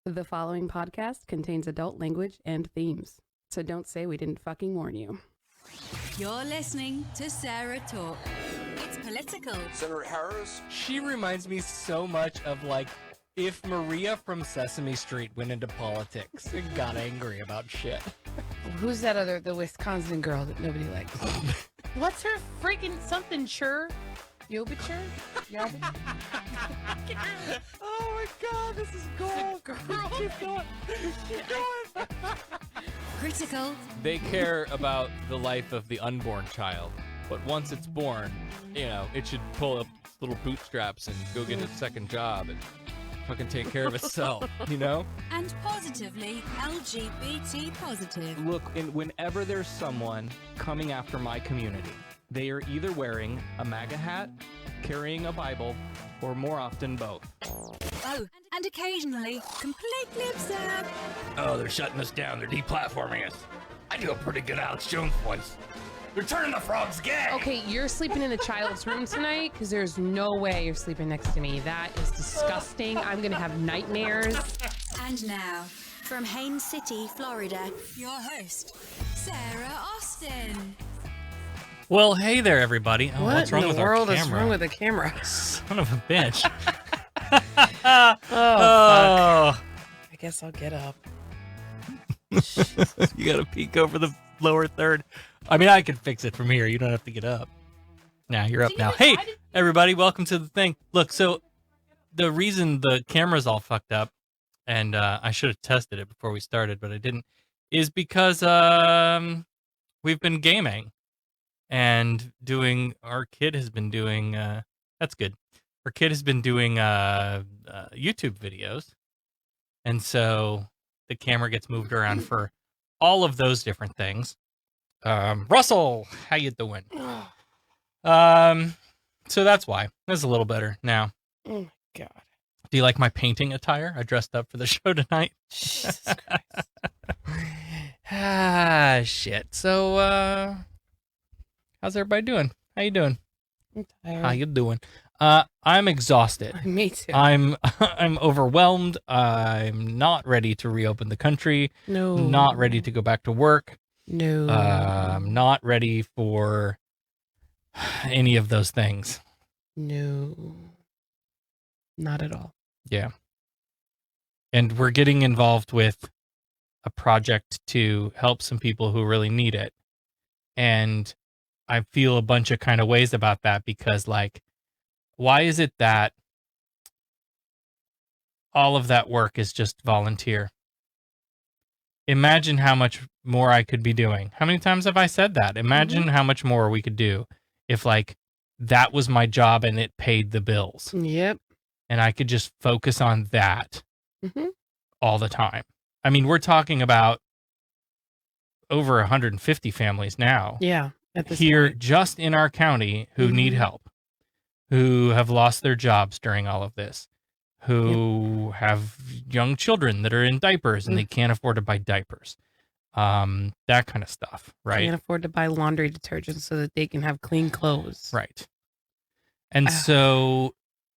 The following podcast contains adult language and themes, so don't say we didn't fucking warn you. You're listening to Sarah Talk. It's political. Senator Harris? She reminds me so much of, like, if Maria from Sesame Street went into politics and got angry about shit. Who's that the Wisconsin girl that nobody likes? What's her freaking something, sure? Yobiture? Oh my god, this is gold. Girl, keep going. Keep going. Critical. They care about the life of the unborn child, but once it's born, you know, it should pull up its little bootstraps and go get a second job and fucking take care of itself, you know? And positively LGBT positive. Look, whenever there's someone coming after my community, they are either wearing a MAGA hat, carrying a Bible, or more often both. Oh, and occasionally completely absurd. Oh, they're shutting us down. They're deplatforming us. I do a pretty good Alex Jones voice. They're turning the frogs gay. Okay, you're sleeping in a child's room tonight because there's no way you're sleeping next to me. That is disgusting. I'm going to have nightmares. And now, from Haines City, Florida, your host, Sarah Austin. Well, hey there, everybody. Oh, What what's wrong in with the our world camera? is wrong with the camera? Son of a bitch. Oh, fuck. Oh, I guess I'll get up. you got to peek over the lower third. I mean, I can fix it from here. You don't have to get up. Now you're up now. Hey, everybody, welcome to the thing. Look, so the reason the camera's all fucked up, and I should have tested it before we started, but I didn't, is because we've been gaming and our kid has been doing, that's good. Our kid has been doing YouTube videos. And so the camera gets moved around for all of those different things. Russell, how you doing? So that's why. That's a little better now. Oh, my God. Do you like my painting attire? I dressed up for the show tonight. Jesus Christ. Shit. So, how's everybody doing? How you doing? I'm How tired. you doing? I'm exhausted. Me too. I'm overwhelmed. I'm not ready to reopen the country. No. Not ready to go back to work. No. Not ready for any of those things. No. Not at all. Yeah. And we're getting involved with a project to help some people who really need it. And I feel a bunch of kind of ways about that because, like, why is it that all of that work is just volunteer? Imagine how much more I could be doing. How many times have I said that? Imagine how much more we could do if, like, that was my job and it paid the bills. Yep. And I could just focus on that Mm-hmm. all the time. I mean, we're talking about over 150 families now Yeah. At this here point. just in our county who need help, who have lost their jobs during all of this, who have young children that are in diapers and they can't afford to buy diapers. That kind of stuff, right? Can't afford to buy laundry detergent so that they can have clean clothes. Right. And so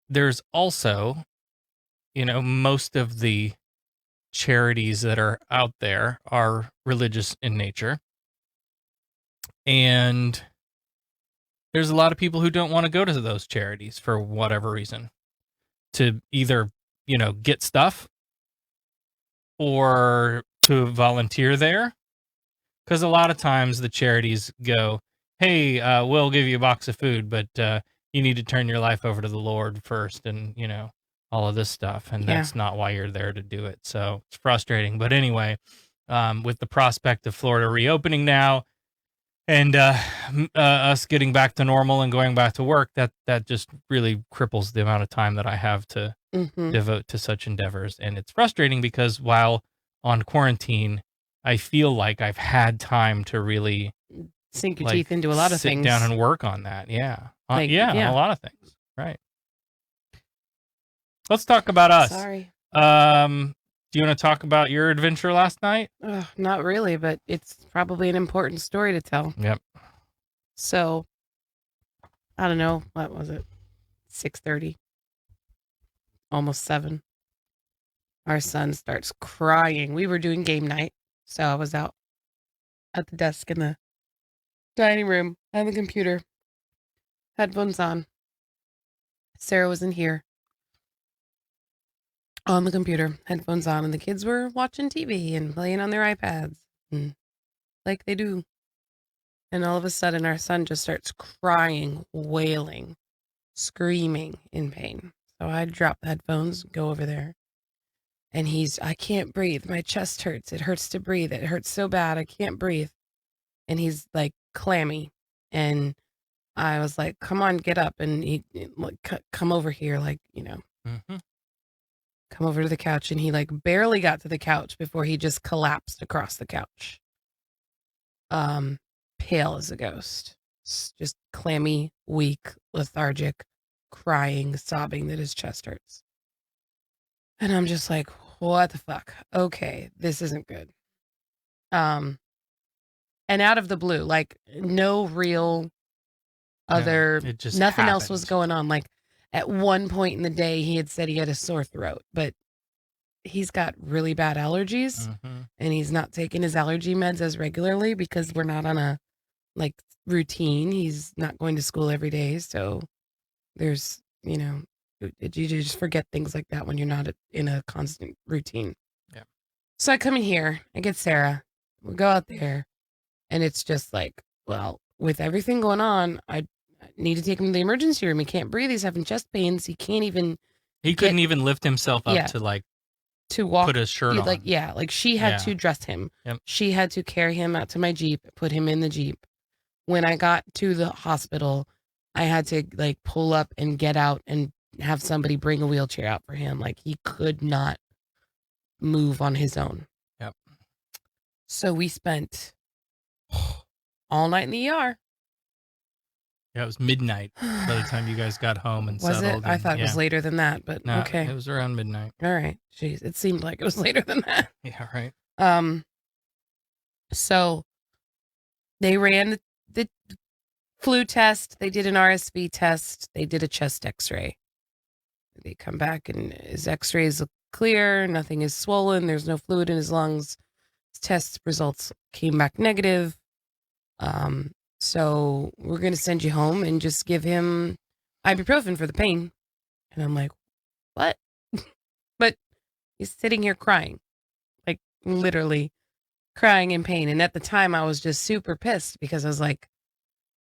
there's also, you know, most of the charities that are out there are religious in nature. And there's a lot of people who don't want to go to those charities for whatever reason, to either, you know, get stuff or to volunteer there. Because a lot of times the charities go, hey, we'll give you a box of food, but you need to turn your life over to the Lord first, and, you know, all of this stuff. And that's not why you're there to do it. So it's frustrating. But anyway, with the prospect of Florida reopening now and us getting back to normal and going back to work, that just really cripples the amount of time that I have to devote to such endeavors. And it's frustrating because while on quarantine, I feel like I've had time to really Sink your teeth into a lot of sit things. down and work on that. Yeah. Like, yeah, yeah. a lot of things. Right. Let's talk about us. Sorry. Do you want to talk about your adventure last night? Not really, but it's probably an important story to tell. Yep. So, I don't know. What was it? 6:30. Almost 7. our son starts crying. We were doing game night, so I was out at the desk in the dining room on the computer, headphones on. Sarah was in here on the computer, headphones on, and the kids were watching TV and playing on their iPads, like they do. And all of a sudden, our son just starts crying, wailing, screaming in pain. So I drop the headphones, go over there, and I can't breathe. My chest hurts. It hurts to breathe. It hurts so bad. I can't breathe. And he's like clammy. And I was like, come on, get up. And he like, come over here, like, come over to the couch. And he like barely got to the couch before he just collapsed across the couch. Pale as a ghost, just clammy, weak, lethargic, crying, sobbing that his chest hurts. And I'm just like, what the fuck? Okay, this isn't good. And out of the blue, like no real other, it just nothing else happened. was going on. Like at one point in the day, he had said he had a sore throat, but he's got really bad allergies and he's not taking his allergy meds as regularly because we're not on a like routine. He's not going to school every day. So there's, you just forget things like that when you're not in a constant routine. Yeah. So I come in here, I get Sarah, we go out there, and it's just like, well, with everything going on, I need to take him to the emergency room. He can't breathe. He's having chest pains. He can't even. He couldn't even lift himself up to like to walk, put his shirt on. Like she had to dress him. Yep. She had to carry him out to my Jeep, put him in the Jeep. When I got to the hospital, I had to like pull up and get out and have somebody bring a wheelchair out for him. Like he could not move on his own. Yep. So we spent all night in the ER. Yeah, it was midnight by the time you guys got home and was settled. it? I thought it was later than that, but no, okay. It was around midnight. All right. Jeez, it seemed like it was later than that. Yeah, right. So they ran the flu test. They did an RSV test. They did a chest x-ray. They come back and his x-rays look clear. Nothing is swollen. There's no fluid in his lungs. His test results came back negative. So we're going to send you home and just give him ibuprofen for the pain. And I'm like, what? But he's sitting here crying, like literally crying in pain. And at the time I was just super pissed because I was like,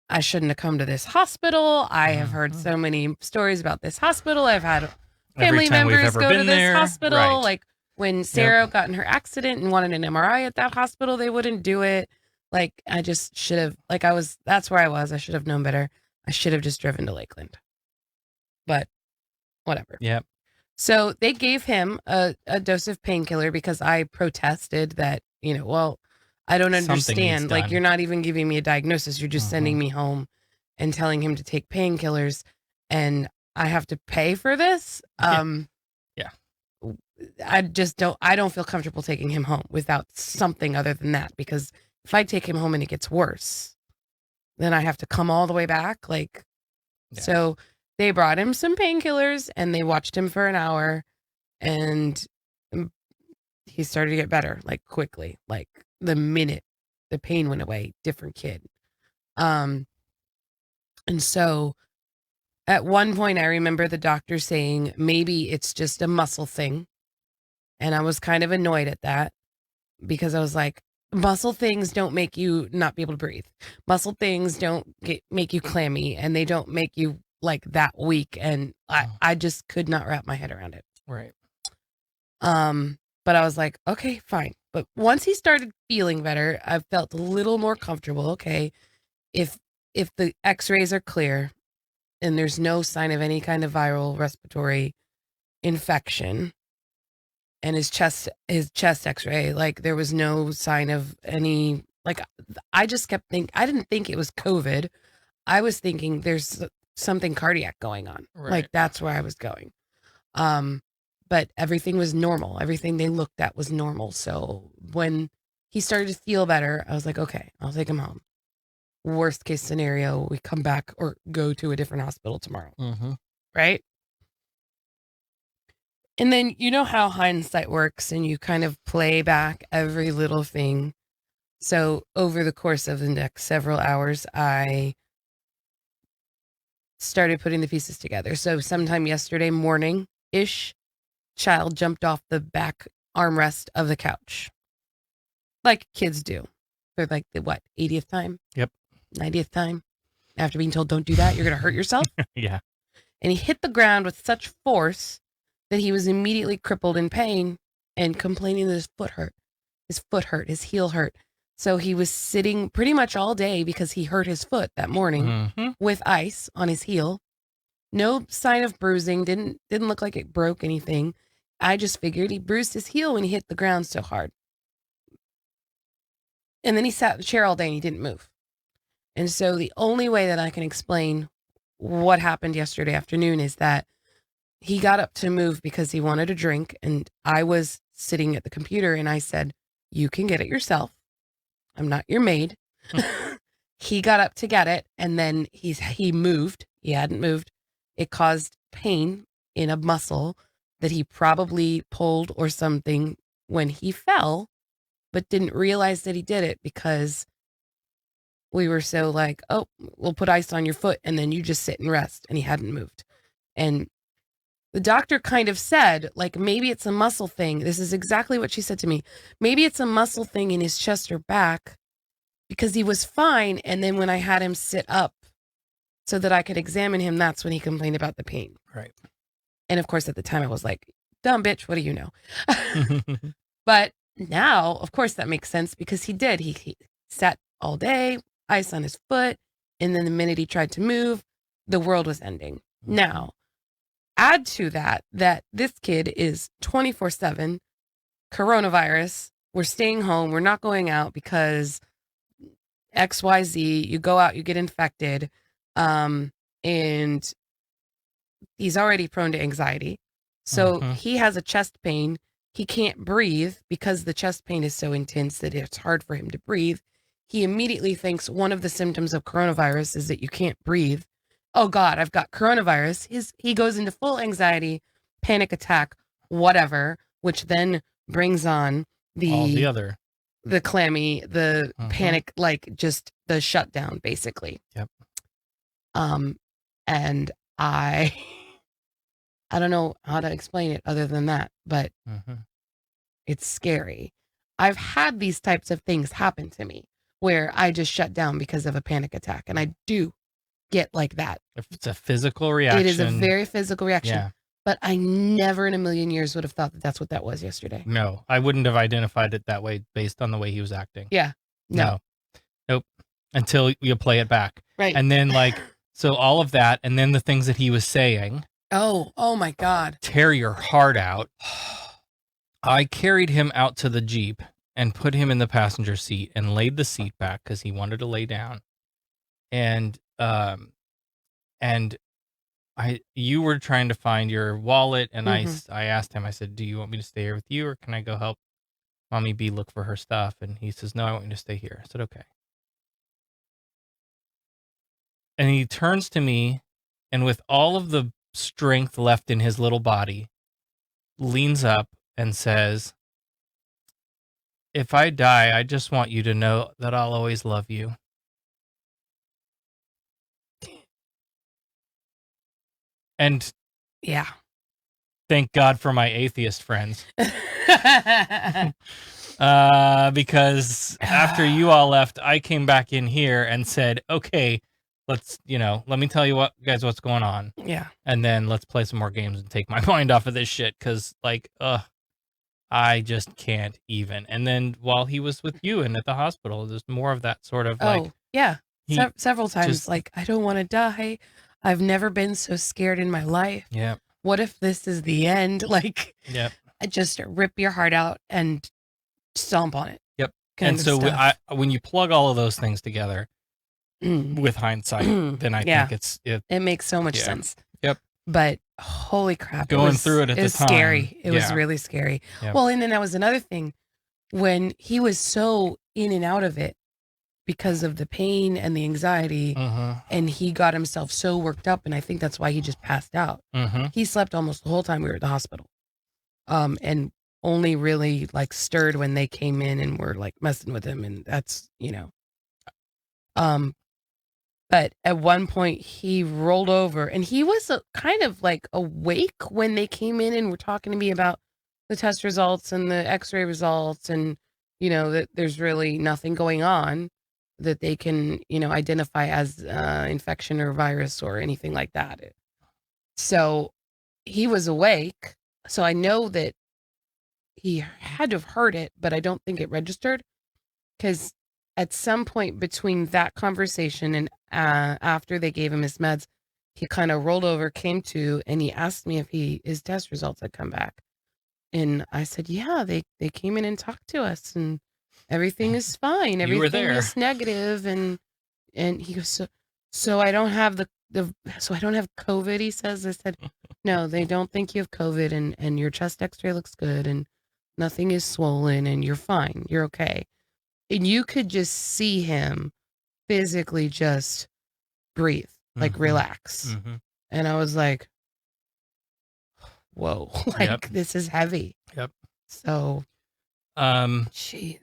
I shouldn't have come to this hospital. I have heard so many stories about this hospital. I've had family members go to this hospital. Right. Like when Sarah got in her accident and wanted an MRI at that hospital, they wouldn't do it. Like I just should have, that's where I was. I should have known better. I should have just driven to Lakeland. But whatever. Yep. So they gave him a dose of painkiller because I protested that, I don't understand. Like, you're not even giving me a diagnosis. You're just sending me home and telling him to take painkillers and I have to pay for this. Yeah. I don't feel comfortable taking him home without something other than that, because if I take him home and it gets worse, then I have to come all the way back. So they brought him some painkillers and they watched him for an hour and he started to get better, like quickly, like the minute the pain went away, different kid. And so at one point I remember the doctor saying, maybe it's just a muscle thing. And I was kind of annoyed at that because I was like, muscle things don't make you not be able to breathe. Muscle things don't make you clammy and they don't make you like that weak. And I just could not wrap my head around it. Right. But I was like, okay, fine. But once he started feeling better, I felt a little more comfortable. Okay, if the x-rays are clear and there's no sign of any kind of viral respiratory infection, and his chest x-ray, like there was no sign of any, like I just kept thinking, I didn't think it was COVID. I was thinking there's something cardiac going on. Right. Like that's where I was going. But everything was normal. Everything they looked at was normal. So when he started to feel better, I was like, okay, I'll take him home. Worst case scenario, we come back or go to a different hospital tomorrow. Mm-hmm. Right? And then you know how hindsight works and you kind of play back every little thing. So over the course of the next several hours, I started putting the pieces together. So sometime yesterday morning-ish, child jumped off the back armrest of the couch. Like kids do. For like the, 80th time? Yep. 90th time? After being told, don't do that, you're going to hurt yourself? Yeah. And he hit the ground with such force that he was immediately crippled in pain and complaining that his foot hurt. His foot hurt. His heel hurt. So he was sitting pretty much all day because he hurt his foot that morning with ice on his heel. No sign of bruising. Didn't look like it broke anything. I just figured he bruised his heel when he hit the ground so hard. And then he sat in the chair all day and he didn't move. And so the only way that I can explain what happened yesterday afternoon is that he got up to move because he wanted a drink. And I was sitting at the computer and I said, you can get it yourself. I'm not your maid. He got up to get it. And then he moved. He hadn't moved. It caused pain in a muscle that he probably pulled or something when he fell, but didn't realize that he did it because we were so like, oh, we'll put ice on your foot and then you just sit and rest. And he hadn't moved. And the doctor kind of said, like, maybe it's a muscle thing. This is exactly what she said to me. Maybe it's a muscle thing in his chest or back because he was fine. And then when I had him sit up so that I could examine him, that's when he complained about the pain. Right. And of course, at the time I was like, dumb bitch, what do you know? But now, of course, that makes sense because he did. He sat all day, ice on his foot. And then the minute he tried to move, the world was ending. Now, add to that this kid is 24/7 coronavirus. We're staying home. We're not going out because XYZ. You go out, you get infected. And he's already prone to anxiety. So he has a chest pain. He can't breathe because the chest pain is so intense that it's hard for him to breathe. He immediately thinks one of the symptoms of coronavirus is that you can't breathe. Oh God, I've got coronavirus. He goes into full anxiety, panic attack, whatever, which then brings on all the other, the clammy, the panic, like just the shutdown, basically. Yep. And I don't know how to explain it other than that, but it's scary. I've had these types of things happen to me where I just shut down because of a panic attack, and I do get like that. If it's a physical reaction. It is a very physical reaction. Yeah. But I never in a million years would have thought that that's what that was yesterday. No, I wouldn't have identified it that way based on the way he was acting. Yeah. No. Nope. Until you play it back. Right. And then so all of that, and then the things that he was saying. Oh my God. Tear your heart out. I carried him out to the Jeep and put him in the passenger seat and laid the seat back because he wanted to lay down. And you were trying to find your wallet, and I asked him, I said, do you want me to stay here with you, or can I go help Mommy B look for her stuff? And he says, no, I want you to stay here. I said, okay. And he turns to me, and with all of the strength left in his little body, leans up and says, if I die, I just want you to know that I'll always love you. And yeah, thank God for my atheist friends. Because after you all left, I came back in here and said, okay, let's, let me tell you what's going on. Yeah. And then let's play some more games and take my mind off of this shit. Cause I just can't even. And then while he was with you and at the hospital, there's more of that sort of yeah. Several times. I don't want to die. I've never been so scared in my life. Yeah. What if this is the end? Yep. Just rip your heart out and stomp on it. Yep. And so when you plug all of those things together with hindsight, then I think it makes so much sense. Yep. But holy crap. Going through it at the time. Scary. It was really scary. Yep. Well, and then that was another thing. When he was so in and out of it, because of the pain and the anxiety, and he got himself so worked up, and I think that's why he just passed out. He slept almost the whole time we were at the hospital. and only really like stirred when they came in and were like messing with him, and that's but at one point he rolled over, and he was kind of like awake when they came in and were talking to me about the test results and the X-ray results, and that there's really nothing going on that they can identify as infection or virus or anything like that. So he was awake, so I know that he had to have heard it, but I don't think it registered, because at some point between that conversation and after they gave him his meds, he kind of rolled over, came to, and he asked me if his test results had come back. And I said, yeah, they came in and talked to us, and everything is fine. Everything is negative. And he goes, so I don't have so I don't have COVID, he says. I said, no, they don't think you have COVID, and your chest x-ray looks good, and nothing is swollen, and you're fine. You're okay. And you could just see him physically just breathe, like relax. Mm-hmm. And I was like, whoa, this is heavy. Yep. So, jeez.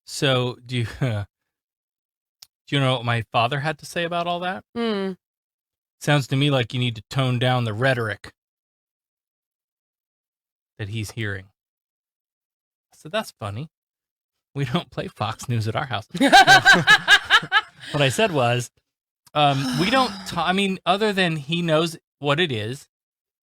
So do you know what my father had to say about all that? Sounds to me like you need to tone down the rhetoric that he's hearing. So that's funny. We don't play Fox News at our house. What I said was, we don't other than he knows what it is,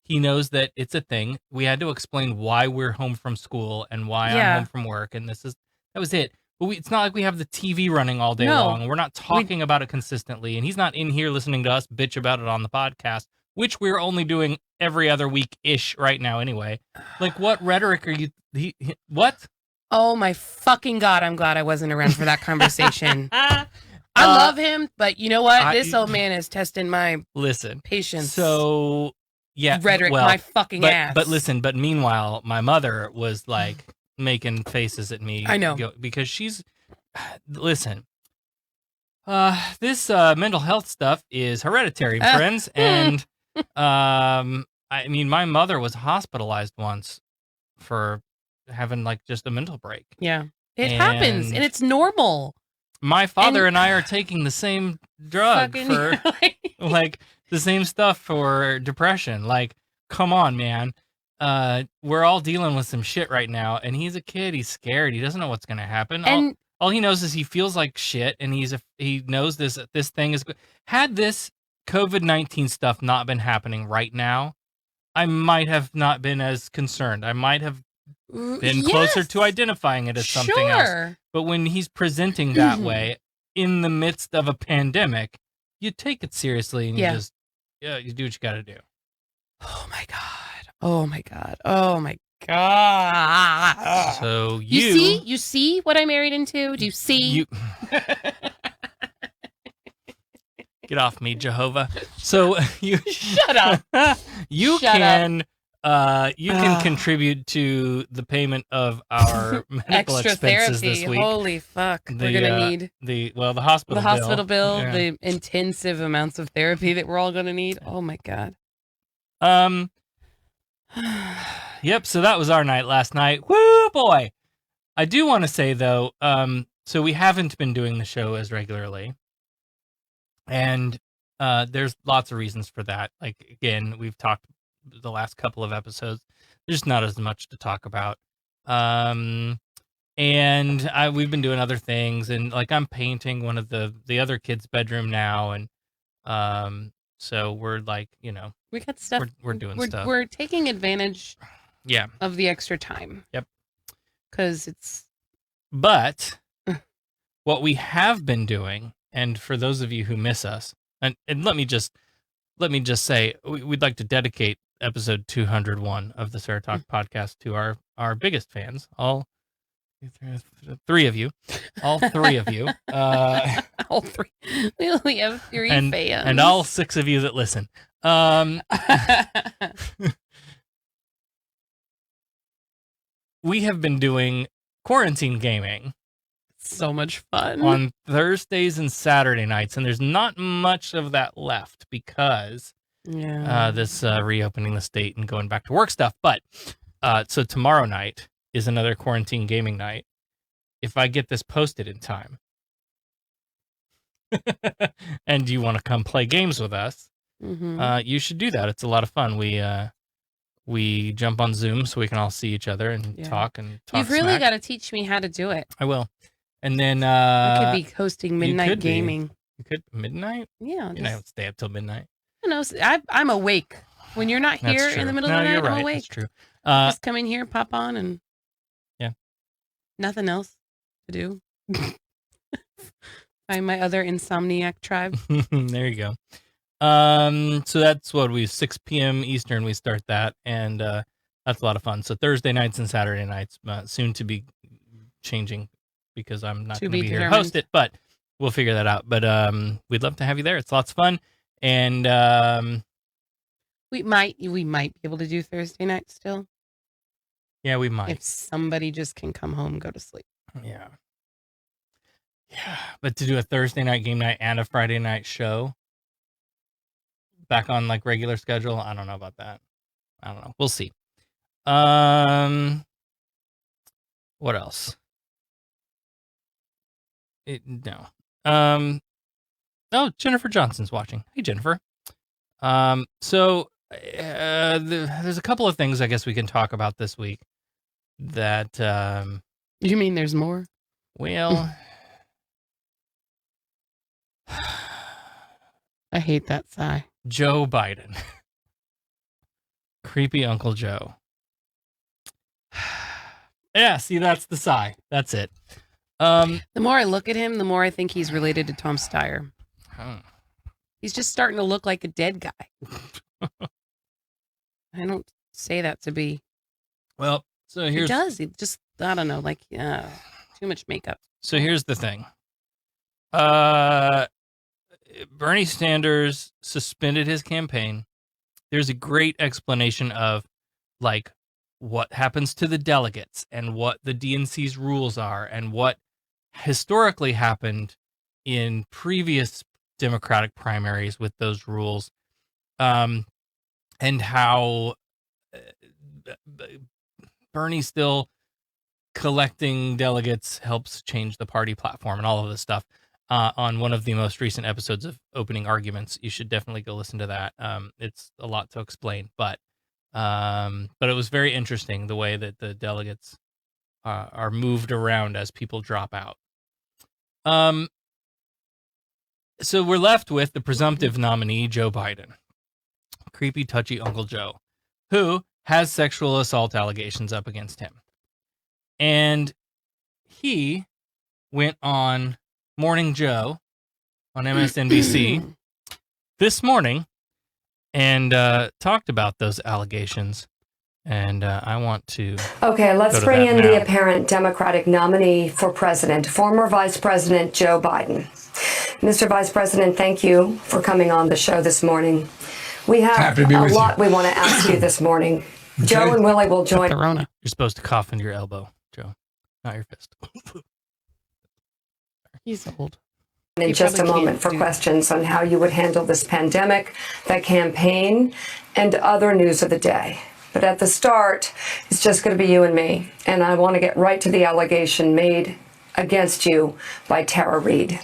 he knows that it's a thing. We had to explain why we're home from school and why I'm home from work, and that was it. But it's not like we have the TV running all day long, and we're not talking about it consistently, and he's not in here listening to us bitch about it on the podcast, which we're only doing every other week-ish right now anyway. Like, what rhetoric are you... what? Oh my fucking God, I'm glad I wasn't around for that conversation. I love him, but you know what? This old man is testing my patience. So, yeah. Rhetoric, my fucking ass. But meanwhile, my mother was like making faces at me. I know. Because she's... Listen. This mental health stuff is hereditary, friends. And, my mother was hospitalized once for having like just a mental break. Yeah. It happens, and it's normal. My father and I are taking the same drug for like the same stuff for depression. Like, come on, man. We're all dealing with some shit right now, and he's a kid. He's scared. He doesn't know what's going to happen. And all he knows is he feels like shit, and he knows this thing is... Had this COVID-19 stuff not been happening right now, I might have not been as concerned. I might have been closer to identifying it as something else. But when he's presenting that way in the midst of a pandemic, you take it seriously, and you do what you got to do. Oh my God. Oh my God. Oh my God. So you see what I married into? Do you see? Get off me, Jehovah. So you shut up. You can contribute to the payment of our medical extra expenses therapy this week. Holy fuck. We're gonna need the hospital bill, the intensive amounts of therapy that we're all gonna need. Oh my God. Yep, so that was our night last night. Woo boy. I do want to say though, so we haven't been doing the show as regularly. And there's lots of reasons for that. Like, again, we've talked the last couple of episodes. There's not as much to talk about. And we've been doing other things, and like I'm painting one of the other kids' bedroom now, and so we're like, we got stuff. We're doing stuff. We're taking advantage of the extra time. Yep. Because it's... But what we have been doing, and for those of you who miss us, and let me just say, we'd like to dedicate episode 201 of the SarahTalk podcast to our biggest fans, all three of you. All three. We only have three fans. And all 6 of you that listen. We have been doing quarantine gaming. So much fun. On Thursdays and Saturday nights, and there's not much of that left because this reopening the state and going back to work stuff. But So tomorrow night is another quarantine gaming night. If I get this posted in time, and you want to come play games with us, you should do that. It's a lot of fun. We jump on Zoom so we can all see each other and talk. You've really got to teach me how to do it. I will. And then I could be hosting midnight gaming. You could midnight? Yeah. You don't stay up till midnight. You know, I'm awake. When you're not here in the middle of the night, I'm awake. That's true. Just come in here, pop on, and nothing else to do. I'm my other insomniac tribe. There you go. So that's what 6 p.m. Eastern we start that, and that's a lot of fun. So Thursday nights and Saturday nights, soon to be changing because I'm not going to be here to host it, but we'll figure that out. But we'd love to have you there. It's lots of fun, and we might be able to do Thursday night still. Yeah, we might. If somebody just can come home and go to sleep. Yeah. Yeah, but to do a Thursday night game night and a Friday night show back on like regular schedule, I don't know about that. I don't know. We'll see. What else? No. Oh, Jennifer Johnson's watching. Hey, Jennifer. So there's a couple of things I guess we can talk about this week that You mean there's more? Well, I hate that sigh. Joe Biden. Creepy Uncle Joe. Yeah, see, that's the sigh. That's it. The more I look at him, the more I think he's related to Tom Steyer. Huh. He's just starting to look like a dead guy. I don't say that to be. Well, so here's... He does. He just, I don't know, like, too much makeup. So here's the thing. Bernie Sanders suspended his campaign. There's a great explanation of, like, what happens to the delegates and what the DNC's rules are and what historically happened in previous Democratic primaries with those rules, and how Bernie still collecting delegates helps change the party platform and all of this stuff. On one of the most recent episodes of Opening Arguments, you should definitely go listen to that. It's a lot to explain, but it was very interesting the way that the delegates are moved around as people drop out. So we're left with the presumptive nominee, Joe Biden, creepy, touchy Uncle Joe, who has sexual assault allegations up against him. And he went on Morning Joe on MSNBC this morning and talked about those allegations. And I want to... Okay, let's bring in the apparent Democratic nominee for president, former Vice President Joe Biden. Mr. Vice President, thank you for coming on the show this morning. We have a lot we want to ask you this morning. Okay. Joe and Willie will join. You're supposed to cough into your elbow, Joe, not your fist. He's old. In just a moment for questions on how you would handle this pandemic, the campaign, and other news of the day. But at the start, it's just going to be you and me. And I want to get right to the allegation made against you by Tara Reade.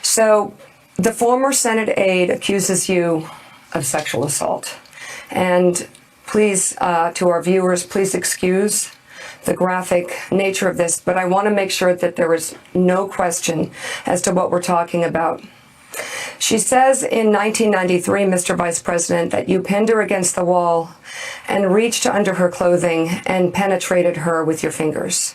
So the former Senate aide accuses you of sexual assault. And please, to our viewers, please excuse the graphic nature of this, but I want to make sure that there is no question as to what we're talking about. She says in 1993, Mr. Vice President, that you pinned her against the wall and reached under her clothing and penetrated her with your fingers.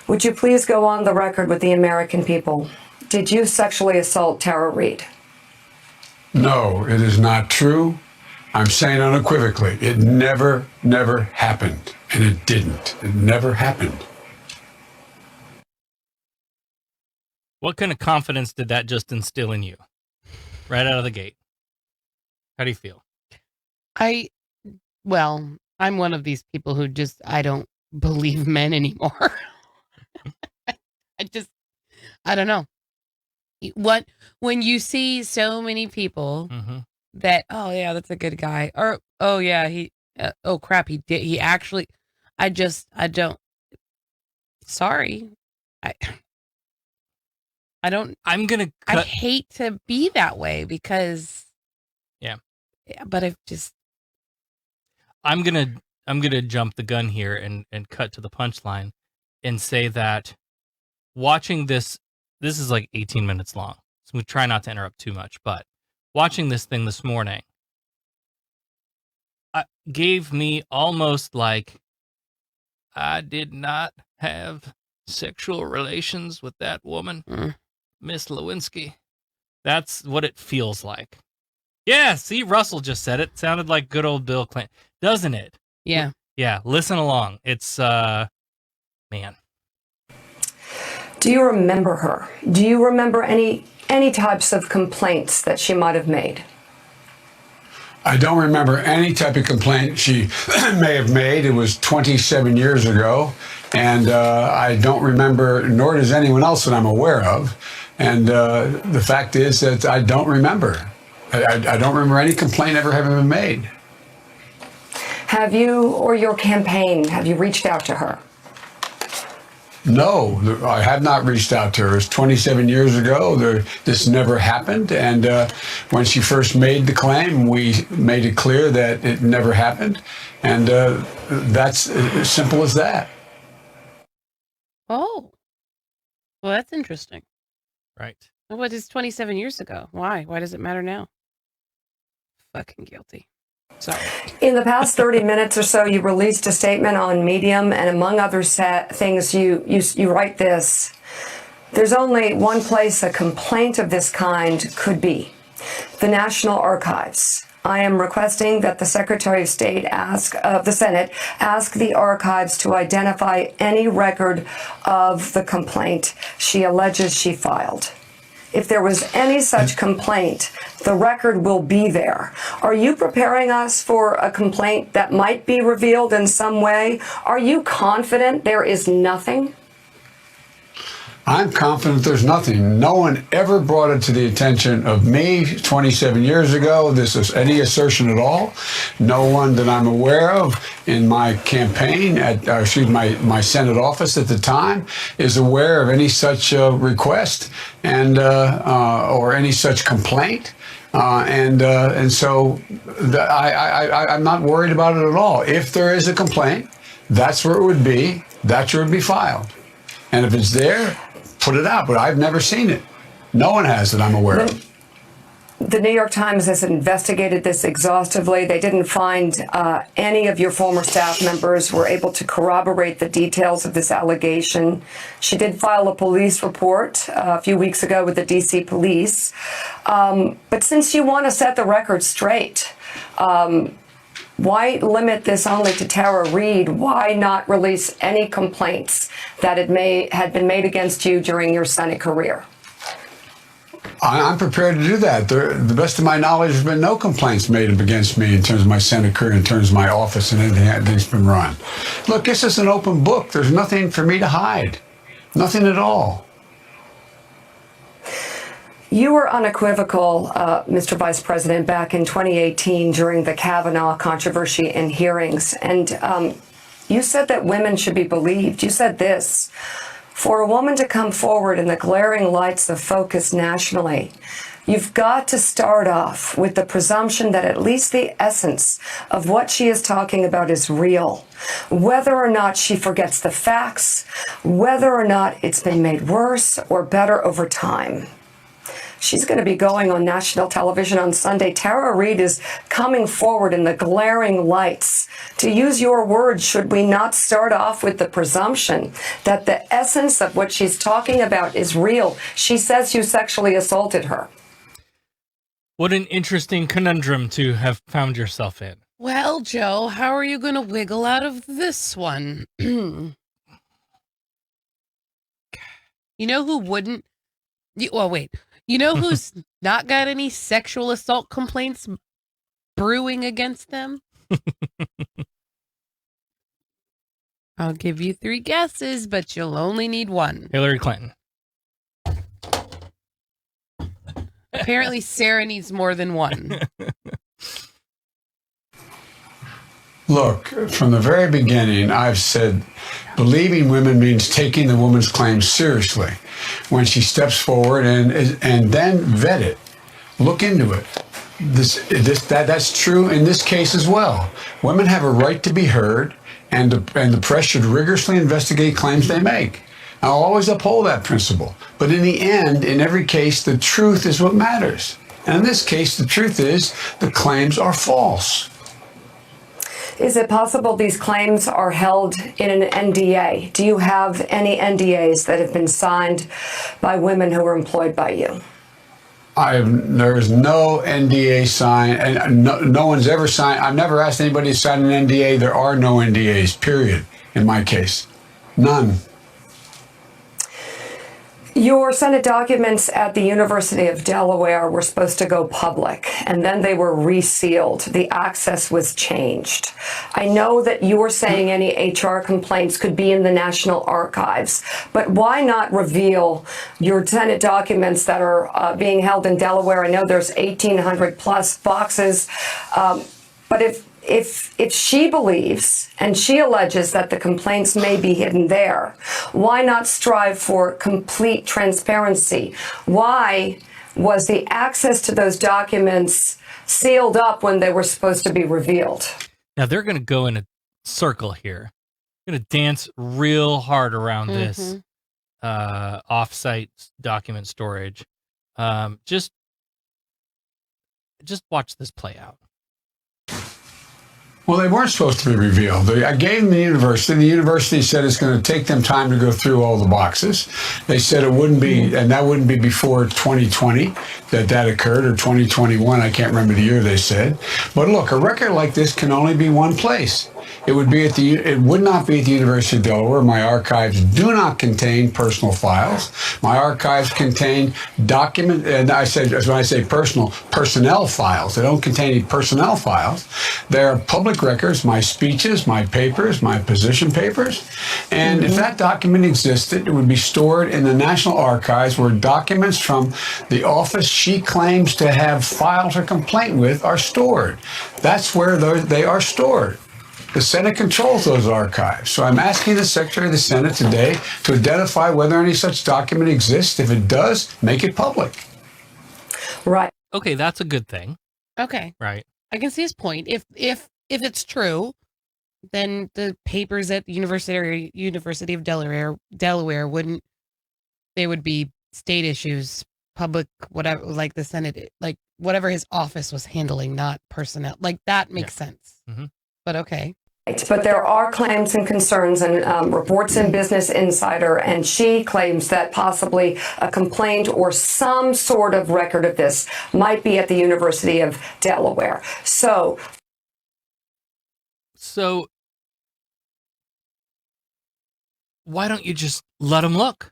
Would you please go on the record with the American people? Did you sexually assault Tara Reade? No, it is not true. I'm saying unequivocally, it never happened. And it didn't. It never happened. What kind of confidence did that just instill in you? Right out of the gate. How do you feel? Well, I'm one of these people who just, I don't believe men anymore. I don't know. When you see so many people that, oh yeah, that's a good guy. Or, oh yeah, oh crap, he did. He actually, I don't. Sorry, I don't. I'm gonna. I hate to be that way because. Yeah. But I'm gonna jump the gun here and cut to the punchline, and say that watching this is like 18 minutes long, so we try not to interrupt too much. But watching this thing this morning gave me almost like I did not have sexual relations with that woman, Miss Lewinsky. That's what it feels like. Yeah, see, Russell just said it. Sounded like good old Bill Clinton, doesn't it? Yeah. Yeah, listen along. It's, man. Do you remember her? Do you remember any types of complaints that she might have made? I don't remember any type of complaint she may have made. It was 27 years ago, and I don't remember, nor does anyone else that I'm aware of. And the fact is that I don't remember. I don't remember any complaint ever having been made. Have you, or your campaign, have you reached out to her? No, I have not reached out to her. It was 27 years ago. This never happened. And when she first made the claim, we made it clear that it never happened. And that's as simple as that. Oh. Well, that's interesting. Right. What is 27 years ago? Why? Why does it matter now? Fucking guilty. Sorry. In the past 30 minutes or so, you released a statement on Medium, and among other things, you write this: there's only one place a complaint of this kind could be, the National Archives. I am requesting that the Secretary of State of the Senate ask the archives to identify any record of the complaint she alleges she filed. If there was any such complaint, the record will be there. Are you preparing us for a complaint that might be revealed in some way? Are you confident there is nothing? I'm confident there's nothing. No one ever brought it to the attention of me 27 years ago. This is any assertion at all. No one that I'm aware of in my campaign at, my Senate office at the time is aware of any such request and or any such complaint. And so I'm not worried about it at all. If there is a complaint, that's where it would be. That's where it would be filed. And if it's there, put it out, but I've never seen it. No one has that I'm aware of. The New York Times has investigated this exhaustively. They didn't find any of your former staff members were able to corroborate the details of this allegation. She did file a police report a few weeks ago with the D.C. police. But since you want to set the record straight, why limit this only to Tara Reade? Why not release any complaints that had been made against you during your Senate career? I'm prepared to do that. The best of my knowledge, there's been no complaints made against me in terms of my Senate career, in terms of my office and anything that's been run. Look, this is an open book. There's nothing for me to hide. Nothing at all. You were unequivocal, Mr. Vice President, back in 2018 during the Kavanaugh controversy and hearings. And you said that women should be believed. You said this: for a woman to come forward in the glaring lights of focus nationally, you've got to start off with the presumption that at least the essence of what she is talking about is real. Whether or not she forgets the facts, whether or not it's been made worse or better over time. She's going to be going on national television on Sunday. Tara Reade is coming forward in the glaring lights. To use your words, should we not start off with the presumption that the essence of what she's talking about is real? She says you sexually assaulted her. What an interesting conundrum to have found yourself in. Well, Joe, how are you going to wiggle out of this one? You know who wouldn't? Well, wait. You know who's not got any sexual assault complaints brewing against them? I'll give you 3 guesses, but you'll only need one. Hillary Clinton. Apparently, Sarah needs more than one. Look, from the very beginning, I've said believing women means taking the woman's claims seriously. When she steps forward and then vet it, look into it. That's true in this case as well. Women have a right to be heard, and the press should rigorously investigate claims they make. I'll always uphold that principle. But in the end, in every case, the truth is what matters. And in this case, the truth is the claims are false. Is it possible these claims are held in an NDA? Do you have any NDAs that have been signed by women who were employed by you? There is no NDA signed, and no one's ever signed. I've never asked anybody to sign an NDA. There are no NDAs, period, in my case. None. Your Senate documents at the University of Delaware were supposed to go public, and then they were resealed. The access was changed. I know that you're saying any HR complaints could be in the National Archives, but why not reveal your Senate documents that are being held in Delaware? I know there's 1,800 plus boxes, but if she believes and she alleges that the complaints may be hidden there, why not strive for complete transparency? Why was the access to those documents sealed up when they were supposed to be revealed? Now they're going to go in a circle here. They're going to dance real hard around this off-site document storage. Just watch this play out. Well, they weren't supposed to be revealed. I gave them the university. The university said it's going to take them time to go through all the boxes. They said it wouldn't be, and that wouldn't be before 2020 that occurred, or 2021. I can't remember the year they said. But look, a record like this can only be one place. It would not be at the University of Delaware. My archives do not contain personal files. My archives contain document, and when I say personnel files. They don't contain any personnel files. They're public records, my speeches, my papers, my position papers. And if that document existed, it would be stored in the National Archives, where documents from the office she claims to have filed her complaint with are stored. That's where they are stored. The Senate controls those archives. So I'm asking the Secretary of the Senate today to identify whether any such document exists. If it does, make it public. Right. Okay, that's a good thing. Okay. Right. I can see his point. If it's true, then the papers at the University of Delaware wouldn't. They would be state issues, public, whatever, like the Senate, like whatever his office was handling, not personnel. Like that makes sense. Mm-hmm. But okay. But there are claims and concerns and reports in Business Insider, and she claims that possibly a complaint or some sort of record of this might be at the University of Delaware. So why don't you just let them look?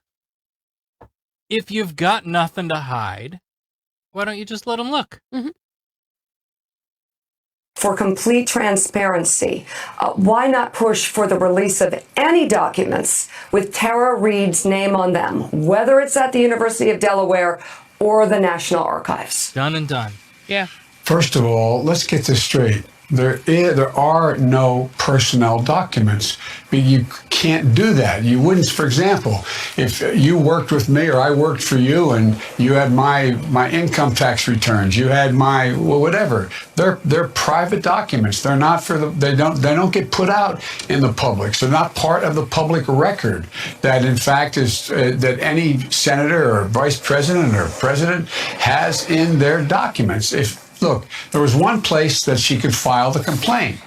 If you've got nothing to hide, why don't you just let them look? Mm-hmm. For complete transparency, why not push for the release of any documents with Tara Reade's name on them, whether it's at the University of Delaware or the National Archives? Done and done. Yeah. First of all, let's get this straight. There are no personnel documents. You can't do that. You wouldn't, for example, if you worked with me or I worked for you and you had my income tax returns, you had my whatever. They're private documents. They're not they don't get put out in the public. So they're not part of the public record that in fact is that any senator or vice president or president has in their documents. Look, there was one place that she could file the complaint.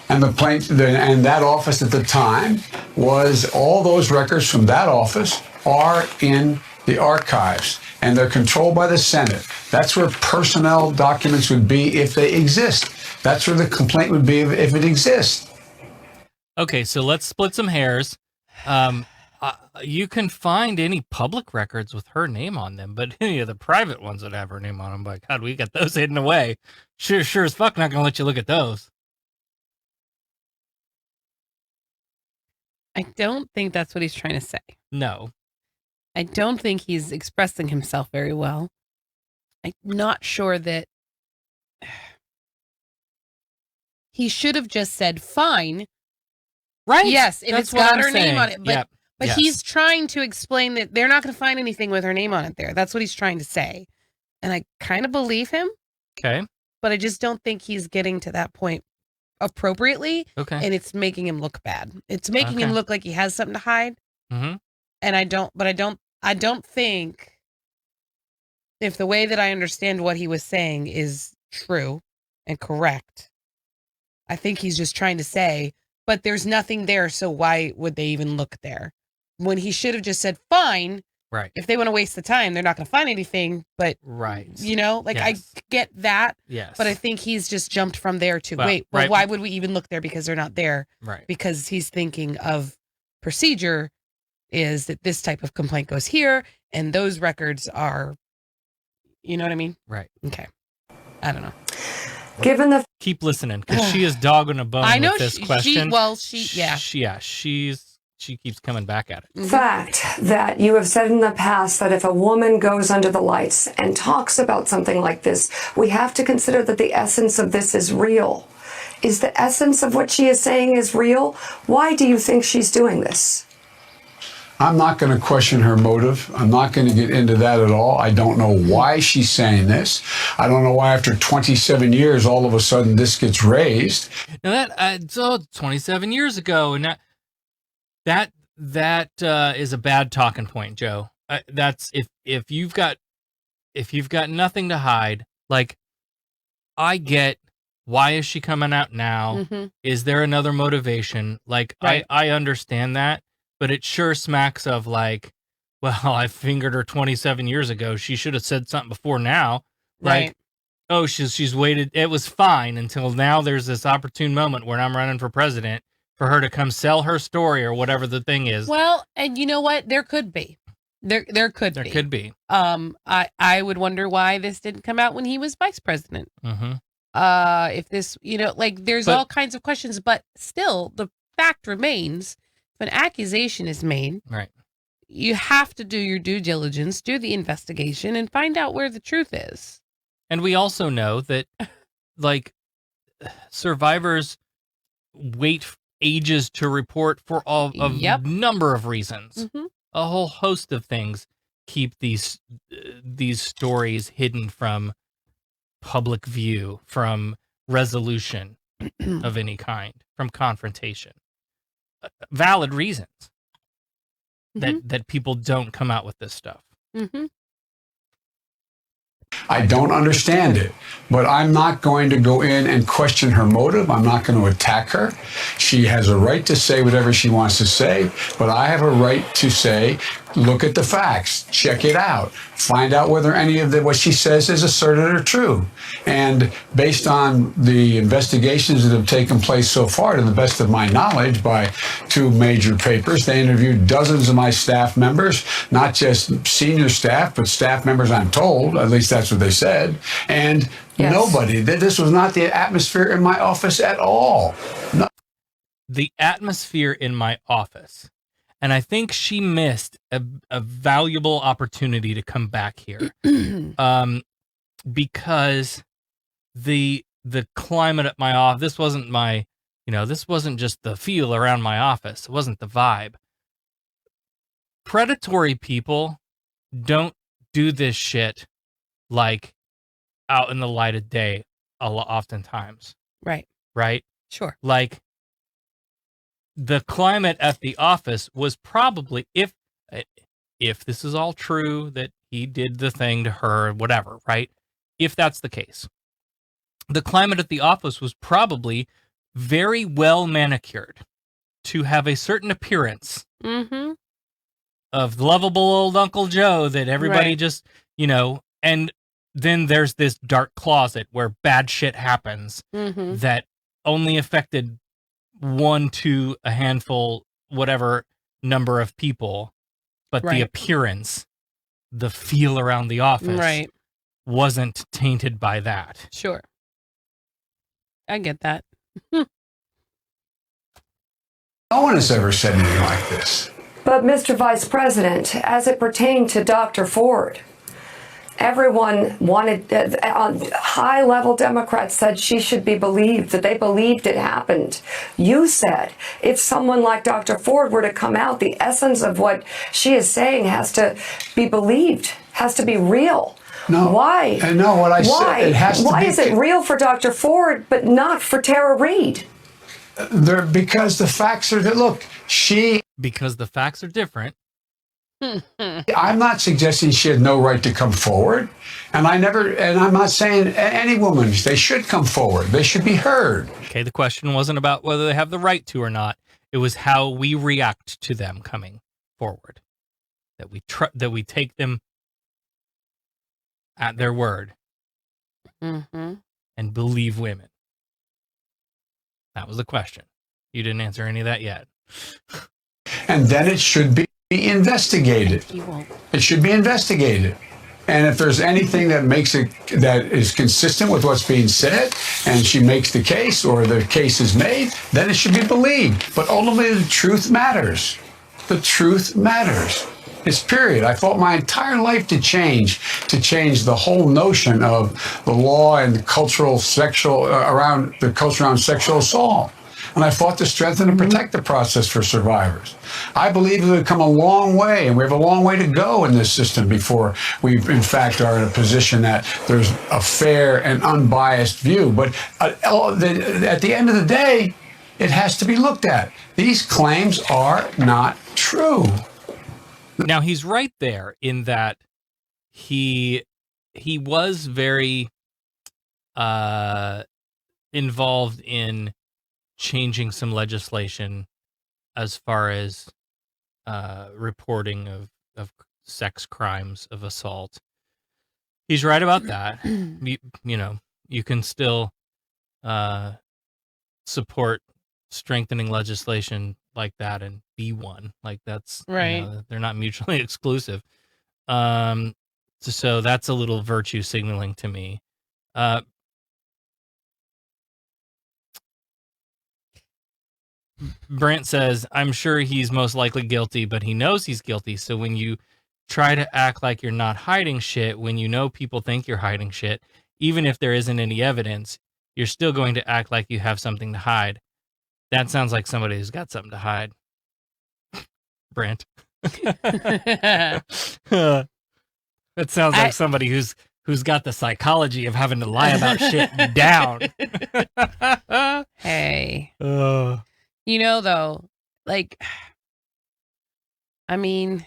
And that office at the time was all those records from that office are in the archives, and they're controlled by the Senate. That's where personnel documents would be if they exist. That's where the complaint would be if it exists. Okay, so let's split some hairs. You can find any public records with her name on them, but any of the private ones that have her name on them, by God, we got those hidden away. Sure as fuck not going to let you look at those. I don't think that's what he's trying to say. No. I don't think he's expressing himself very well. I'm not sure that he should have just said, fine. Right. Yes, if That's it's what got I'm her name saying. on it. But, Yep. but Yes. he's trying to explain that they're not going to find anything with her name on it there. That's what he's trying to say. And I kind of believe him, Okay. but I just don't think he's getting to that point appropriately. Okay. And it's making him look bad. It's making him Okay. look like he has something to hide. Mm-hmm. And I don't think, if the way that I understand what he was saying is true and correct, I think he's just trying to say, but there's nothing there, so why would they even look there? When he should have just said, fine, Right. if they want to waste the time, they're not going to find anything, but, Right. you know, like, Yes. I get that, Yes. but I think he's just jumped from there to, Well, wait, right. why would we even look there because they're not there? Right. Because he's thinking of procedure is that this type of complaint goes here, and those records are, you know what I mean? Right. Okay. I don't know. Given the Keep listening because she is dogging a bone I know with this she question. She keeps coming back at it. fact that you have said in the past that if a woman goes under the lights and talks about something like this, we have to consider that the essence of this is real. Is the essence of what she is saying is real? Why do you think she's doing this? I'm not going to question her motive. I'm not going to get into that at all. I don't know why she's saying this. I don't know why after 27 years, all of a sudden this gets raised. Now that so 27 years ago, and that is a bad talking point, Joe. That's if you've got nothing to hide. Like, I get, why is she coming out now? Mm-hmm. Is there another motivation? Like, Right. I understand that. But it sure smacks of like, well, I fingered her 27 years ago. She should have said something before now. Like, Right. oh, she's waited. It was fine until now. There's this opportune moment when I'm running for president for her to come sell her story or whatever the thing is. Well, and you know what? There could be. There could There be. could be. I would wonder why this didn't come out when he was vice president. Mm-hmm. If this, you know, like, there's But- all kinds of questions, but still the fact remains, if an accusation is made, Right. you have to do your due diligence, do the investigation, and find out where the truth is. And we also know that, like, survivors wait ages to report for a Yep. number of reasons. Mm-hmm. A whole host of things keep these stories hidden from public view, from resolution of any kind, from confrontation. Valid reasons that people don't come out with this stuff. Mm-hmm. I don't understand it, but I'm not going to go in and question her motive. I'm not going to attack her. She has a right to say whatever she wants to say, but I have a right to say, look at the facts, check it out, find out whether any of what she says is asserted or true. And based on the investigations that have taken place so far, to the best of my knowledge, by two major papers, they interviewed dozens of my staff members, not just senior staff, but staff members, I'm told, at least that's what they said. And Yes. nobody, this was not the atmosphere in my office at all. No. The atmosphere in my office. And I think she missed a valuable opportunity to come back here, because the climate at my office, this wasn't my, this wasn't just the feel around my office. It wasn't the vibe. Predatory people don't do this shit like out in the light of day oftentimes, Right. right? Sure. Like, the climate at the office was probably, if this is all true, that he did the thing to her, whatever, right? If that's the case, the climate at the office was probably very well manicured to have a certain appearance Mm-hmm. of lovable old Uncle Joe that everybody Right. just, and then there's this dark closet where bad shit happens Mm-hmm. that only affected one to a handful, whatever number of people, but the Right. appearance, the feel around the office Right. wasn't tainted by that. Sure. I get that. No one has ever said anything like this. But Mr. Vice President, as it pertained to Dr. Ford, Everyone wanted, high-level Democrats said she should be believed, that they believed it happened. You said if someone like Dr. Ford were to come out, the essence of what she is saying has to be believed, has to be real. No. Why? I know what I said. It has to Why be. is it real for Dr. Ford, but not for Tara Reade? Because the facts are that, look, Because the facts are different. I'm not suggesting she had no right to come forward. And I'm not saying any woman, they should come forward. They should be heard. Okay, the question wasn't about whether they have the right to or not. It was how we react to them coming forward. That we take them at their word and believe women. That was the question. You didn't answer any of that yet. And then it should be investigated. It should be investigated. And if there's anything that is consistent with what's being said, and she makes the case or the case is made, then it should be believed. But ultimately, the truth matters. The truth matters. It's period. I fought my entire life to change the whole notion of the law and around the culture around sexual assault. And I fought to strengthen and protect the process for survivors. I believe we've come a long way, and we have a long way to go in this system before we, in fact, are in a position that there's a fair and unbiased view. But at the end of the day, it has to be looked at. These claims are not true. Now, he's right there in that he was very involved in changing some legislation as far as reporting of sex crimes, of assault. He's right about that. You can still support strengthening legislation like that and be one. Like that's right. They're not mutually exclusive. So that's a little virtue signaling to me. Brent says, I'm sure he's most likely guilty, but he knows he's guilty. So when you try to act like you're not hiding shit, when you know people think you're hiding shit, even if there isn't any evidence, you're still going to act like you have something to hide. That sounds like somebody who's got something to hide. Brent. That sounds like somebody who's got the psychology of having to lie about shit down. Hey. Though, like, I mean,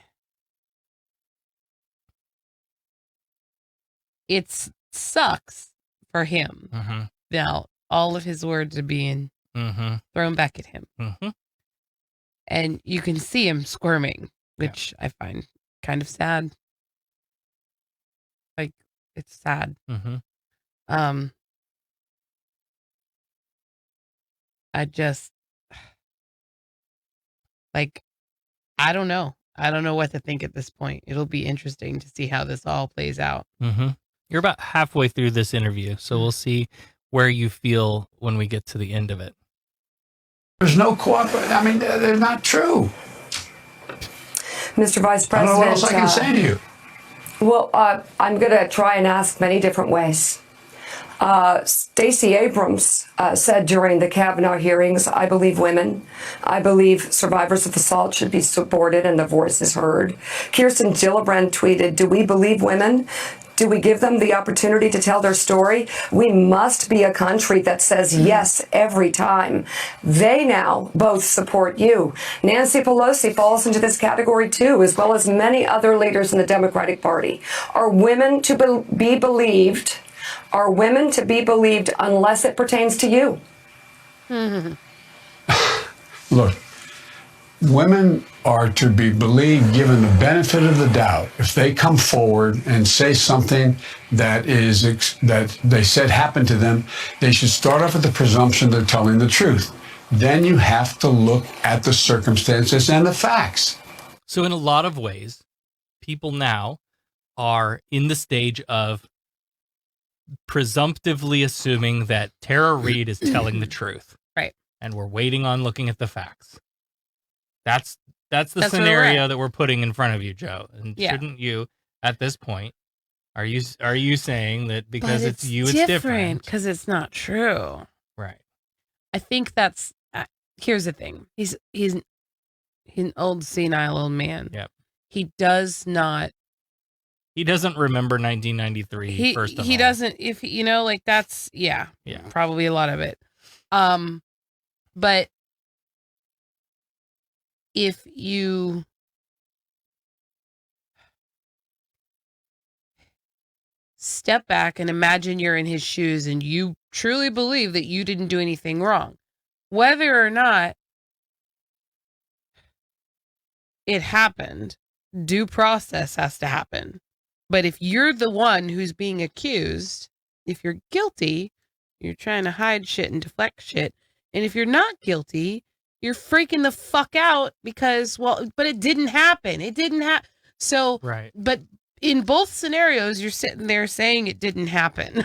it sucks for him. Mm-hmm. Now, all of his words are being thrown back at him. Mm-hmm. And you can see him squirming, which I find kind of sad. Like, it's sad. Mm-hmm. I just, like, I don't know. I don't know what to think at this point. It'll be interesting to see how this all plays out. Mm-hmm. You're about halfway through this interview, so we'll see where you feel when we get to the end of it. There's no cooperation. I mean, they're not true. Mr. Vice President. I don't know what else I can say to you. Well, I'm going to try and ask many different ways. Stacey Abrams said during the Kavanaugh hearings, I believe women. I believe survivors of assault should be supported and their voices heard. Kirsten Gillibrand tweeted, do we believe women? Do we give them the opportunity to tell their story? We must be a country that says yes every time. They now both support you. Nancy Pelosi falls into this category too, as well as many other leaders in the Democratic Party. Are women to be believed? Are women to be believed unless it pertains to you? Look, women are to be believed, given the benefit of the doubt. If they come forward and say something that they said happened to them, they should start off with the presumption they're telling the truth. Then you have to look at the circumstances and the facts. So in a lot of ways, people now are in the stage of presumptively assuming that Tara Reade is telling the truth. Right. And we're waiting on looking at the facts. That's the scenario that we're putting in front of you, Joe. And shouldn't you, at this point, Are you saying that because But it's you, it's different? because it's not true. Right. I think that's here's the thing. He's an old senile old man. Yep. He does not. He doesn't remember 1993. First of all, he doesn't. If you know, like that's probably a lot of it. But if you step back and imagine you're in his shoes and you truly believe that you didn't do anything wrong, whether or not it happened, due process has to happen. But if you're the one who's being accused, if you're guilty, you're trying to hide shit and deflect shit. And if you're not guilty, you're freaking the fuck out because, but it didn't happen. It didn't happen. So, right. But in both scenarios, you're sitting there saying it didn't happen.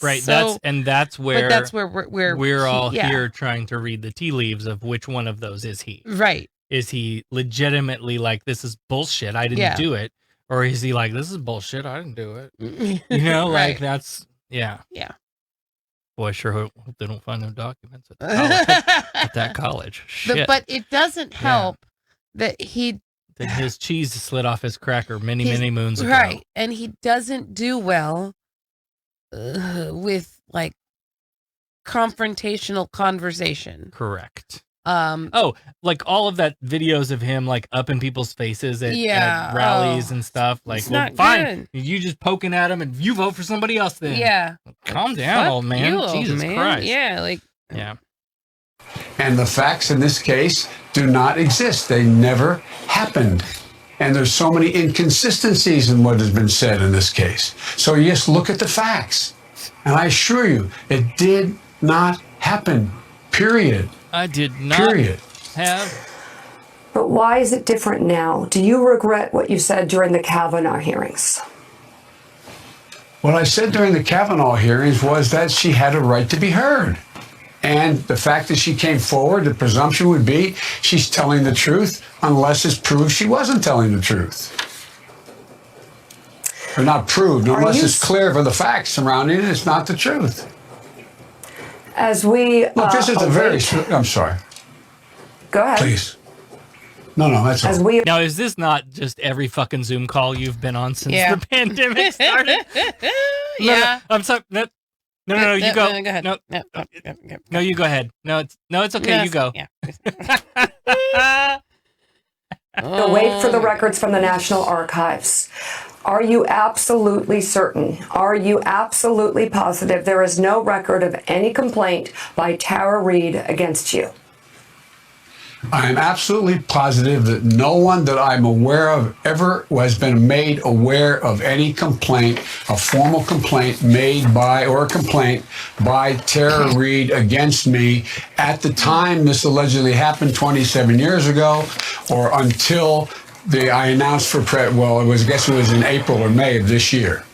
Right. So, that's where we're all yeah. here trying to read the tea leaves of which one of those is he. Right. Is he legitimately like, this is bullshit, I didn't do it? Or is he like, this is bullshit, I didn't do it? You know, like right. that's, yeah. Yeah. Boy, I sure hope they don't find no documents at that college. Shit. But it doesn't help that that his cheese slid off his cracker many moons ago. Right. And he doesn't do well with like confrontational conversation. Correct. Like all of that videos of him like up in people's faces at rallies and stuff. Like, well, fine, you just poking at him and you vote for somebody else then. Yeah. Calm down, old man. Jesus Christ. Yeah, like And the facts in this case do not exist. They never happened. And there's so many inconsistencies in what has been said in this case. So yes, look at the facts. And I assure you, it did not happen. Period. I did not have. But why is it different now? Do you regret what you said during the Kavanaugh hearings? What I said during the Kavanaugh hearings was that she had a right to be heard. And the fact that she came forward, the presumption would be she's telling the truth unless it's proved she wasn't telling the truth. Or not proved, unless it's clear from the facts surrounding it, it's not the truth. As we look, this is a very. I'm sorry. Go ahead, please. No, that's as all. Now, is this not just every fucking Zoom call you've been on since the pandemic started? Yeah. No, I'm sorry. No, you go. No, go ahead. No, you go ahead. No, it's okay. You go. Yeah. Wait for the records from the National Archives. Are you absolutely certain? Are you absolutely positive there is no record of any complaint by Tara Reade against you? I am absolutely positive that no one that I'm aware of ever has been made aware of any complaint, a formal complaint made by or a complaint by Tara Reade against me at the time this allegedly happened 27 years ago or until I announced for I guess it was in April or May of this year.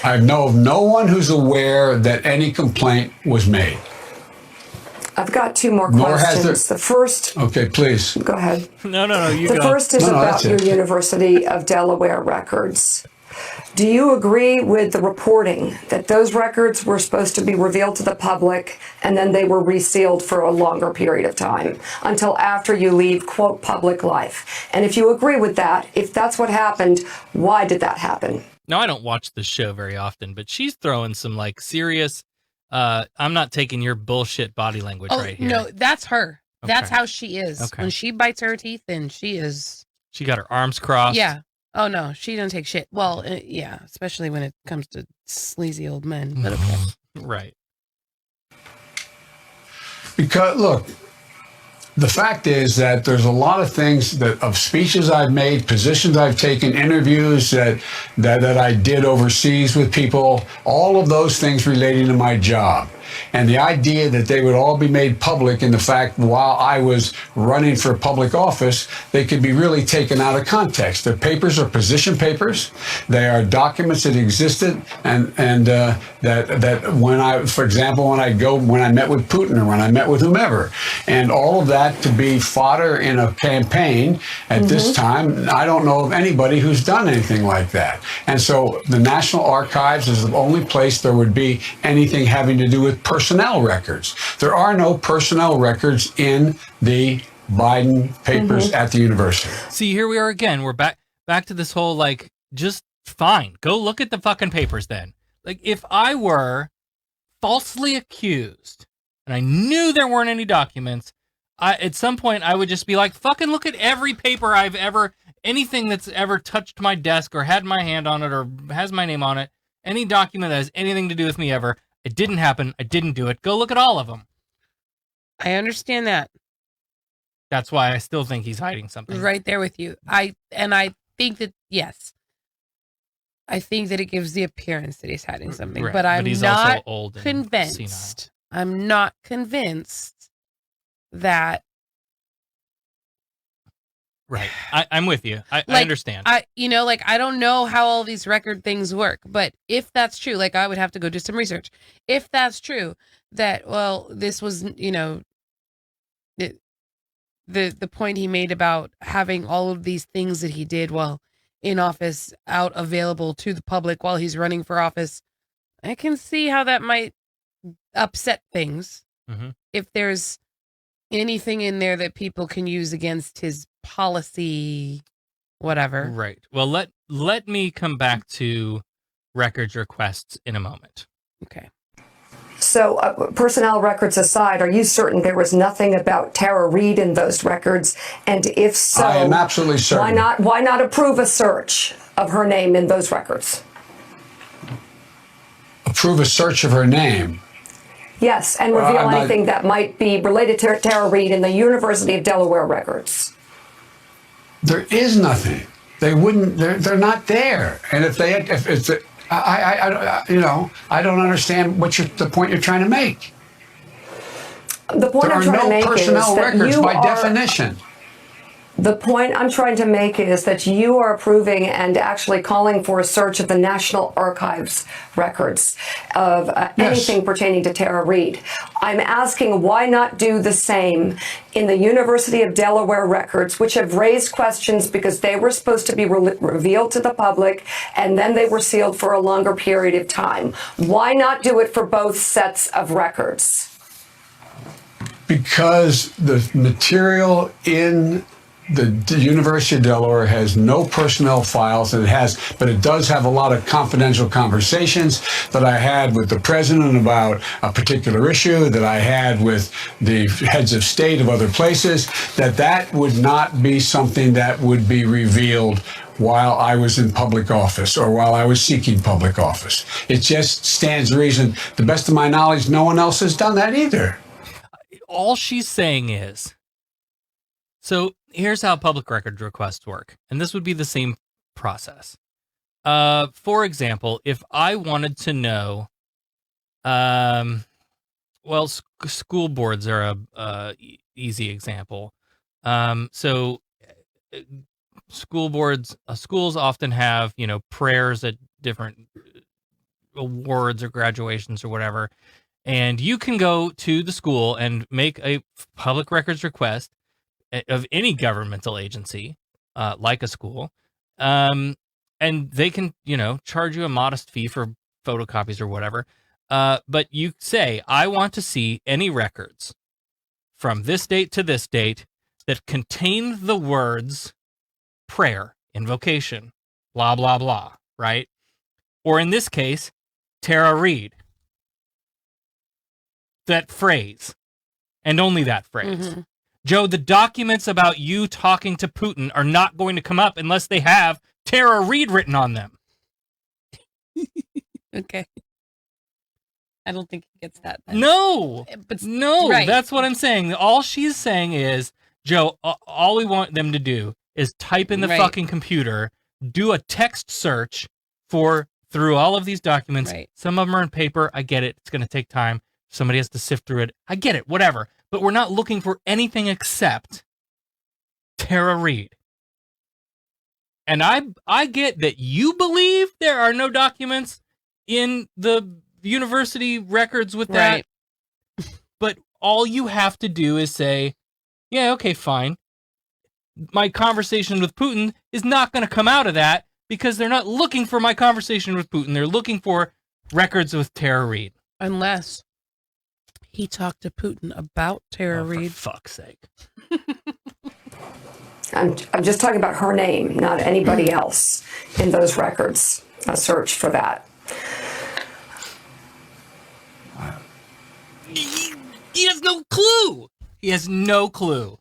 I know of no one who's aware that any complaint was made. I've got two more questions. The first... Okay, please. Go ahead. No, you go. The first is about your University of Delaware records. Do you agree with the reporting that those records were supposed to be revealed to the public and then they were resealed for a longer period of time until after you leave, quote, public life? And if you agree with that, if that's what happened, why did that happen? Now, I don't watch the show very often, but she's throwing some like serious, I'm not taking your bullshit body language right here. No, that's her. Okay. That's how she is. Okay. When she bites her teeth, then she is. She got her arms crossed. Yeah. Oh, no, she doesn't take shit. Well, yeah, especially when it comes to sleazy old men. But okay. Right. Because, look, the fact is that there's a lot of things of speeches I've made, positions I've taken, interviews that I did overseas with people, all of those things relating to my job. And the idea that they would all be made public in the fact while I was running for public office, they could be really taken out of context. The papers are position papers. They are documents that existed, and that when I, for example, when I met with Putin or when I met with whomever, and all of that to be fodder in a campaign at this time, I don't know of anybody who's done anything like that. And so the National Archives is the only place there would be anything having to do with personnel records. There are no personnel records in the Biden papers at the university. See, here we are again. We're back to this whole, like, just fine. Go look at the fucking papers then. Like, if I were falsely accused and I knew there weren't any documents, at some point I would just be like, fucking look at every paper I've ever, anything that's ever touched my desk or had my hand on it or has my name on it, any document that has anything to do with me ever. It didn't happen. I didn't do it. Go look at all of them. I understand that. That's why I still think he's hiding something. Right there with you. I think that, yes. I think that it gives the appearance that he's hiding something, Right. but I'm he's not also old and convinced. senile. I'm not convinced that. Right. I'm with you. I understand. I don't know how all these record things work, but if that's true, like, I would have to go do some research. If that's true, that, well, this was, the point he made about having all of these things that he did while in office out available to the public while he's running for office, I can see how that might upset things. If there's anything in there that people can use against his policy, whatever. Right. Well, let me come back to records requests in a moment. Okay. So, personnel records aside, are you certain there was nothing about Tara Reade in those records? And if so, I am absolutely certain. Why not approve a search of her name in those records? Approve a search of her name. Yes, and reveal anything that might be related to Tara Reade in the University of Delaware records. There is nothing. They wouldn't. They're not there. And if it's I don't understand the point you're trying to make. The point there I'm trying to make is There are no personnel that records you by are, definition. The point I'm trying to make is that you are approving and actually calling for a search of the National Archives records of anything pertaining to Tara Reade. I'm asking why not do the same in the University of Delaware records, which have raised questions because they were supposed to be revealed to the public and then they were sealed for a longer period of time. Why not do it for both sets of records? Because the material in the University of Delaware has no personnel files, but it does have a lot of confidential conversations that I had with the president about a particular issue, that I had with the heads of state of other places, that would not be something that would be revealed while I was in public office or while I was seeking public office. It just stands to reason, to the best of my knowledge, no one else has done that either. All she's saying is, so here's how public records requests work, and this would be the same process. For example, if I wanted to know, school boards are a easy example. So school boards, schools often have, prayers at different awards or graduations or whatever, and you can go to the school and make a public records request of any governmental agency, like a school, and they can, charge you a modest fee for photocopies or whatever. But you say, I want to see any records from this date to this date that contain the words prayer, invocation, blah, blah, blah, right? Or in this case, Tara Reade. That phrase, and only that phrase. Mm-hmm. Joe, the documents about you talking to Putin are not going to come up unless they have Tara Reade written on them. Okay. I don't think he gets that. Then. No, right. That's what I'm saying. All she's saying is, Joe, all we want them to do is type in the fucking computer, do a text search through all of these documents. Right. Some of them are in paper. I get it. It's going to take time. Somebody has to sift through it. I get it, whatever. But we're not looking for anything except Tara Reade. And I get that you believe there are no documents in the university records with that. Right. But all you have to do is say, yeah, okay, fine. My conversation with Putin is not going to come out of that because they're not looking for my conversation with Putin. They're looking for records with Tara Reade. Unless he talked to Putin about Tara Reade. For fuck's sake. I'm just talking about her name, not anybody else in those records. A search for that. He has no clue. He has no clue.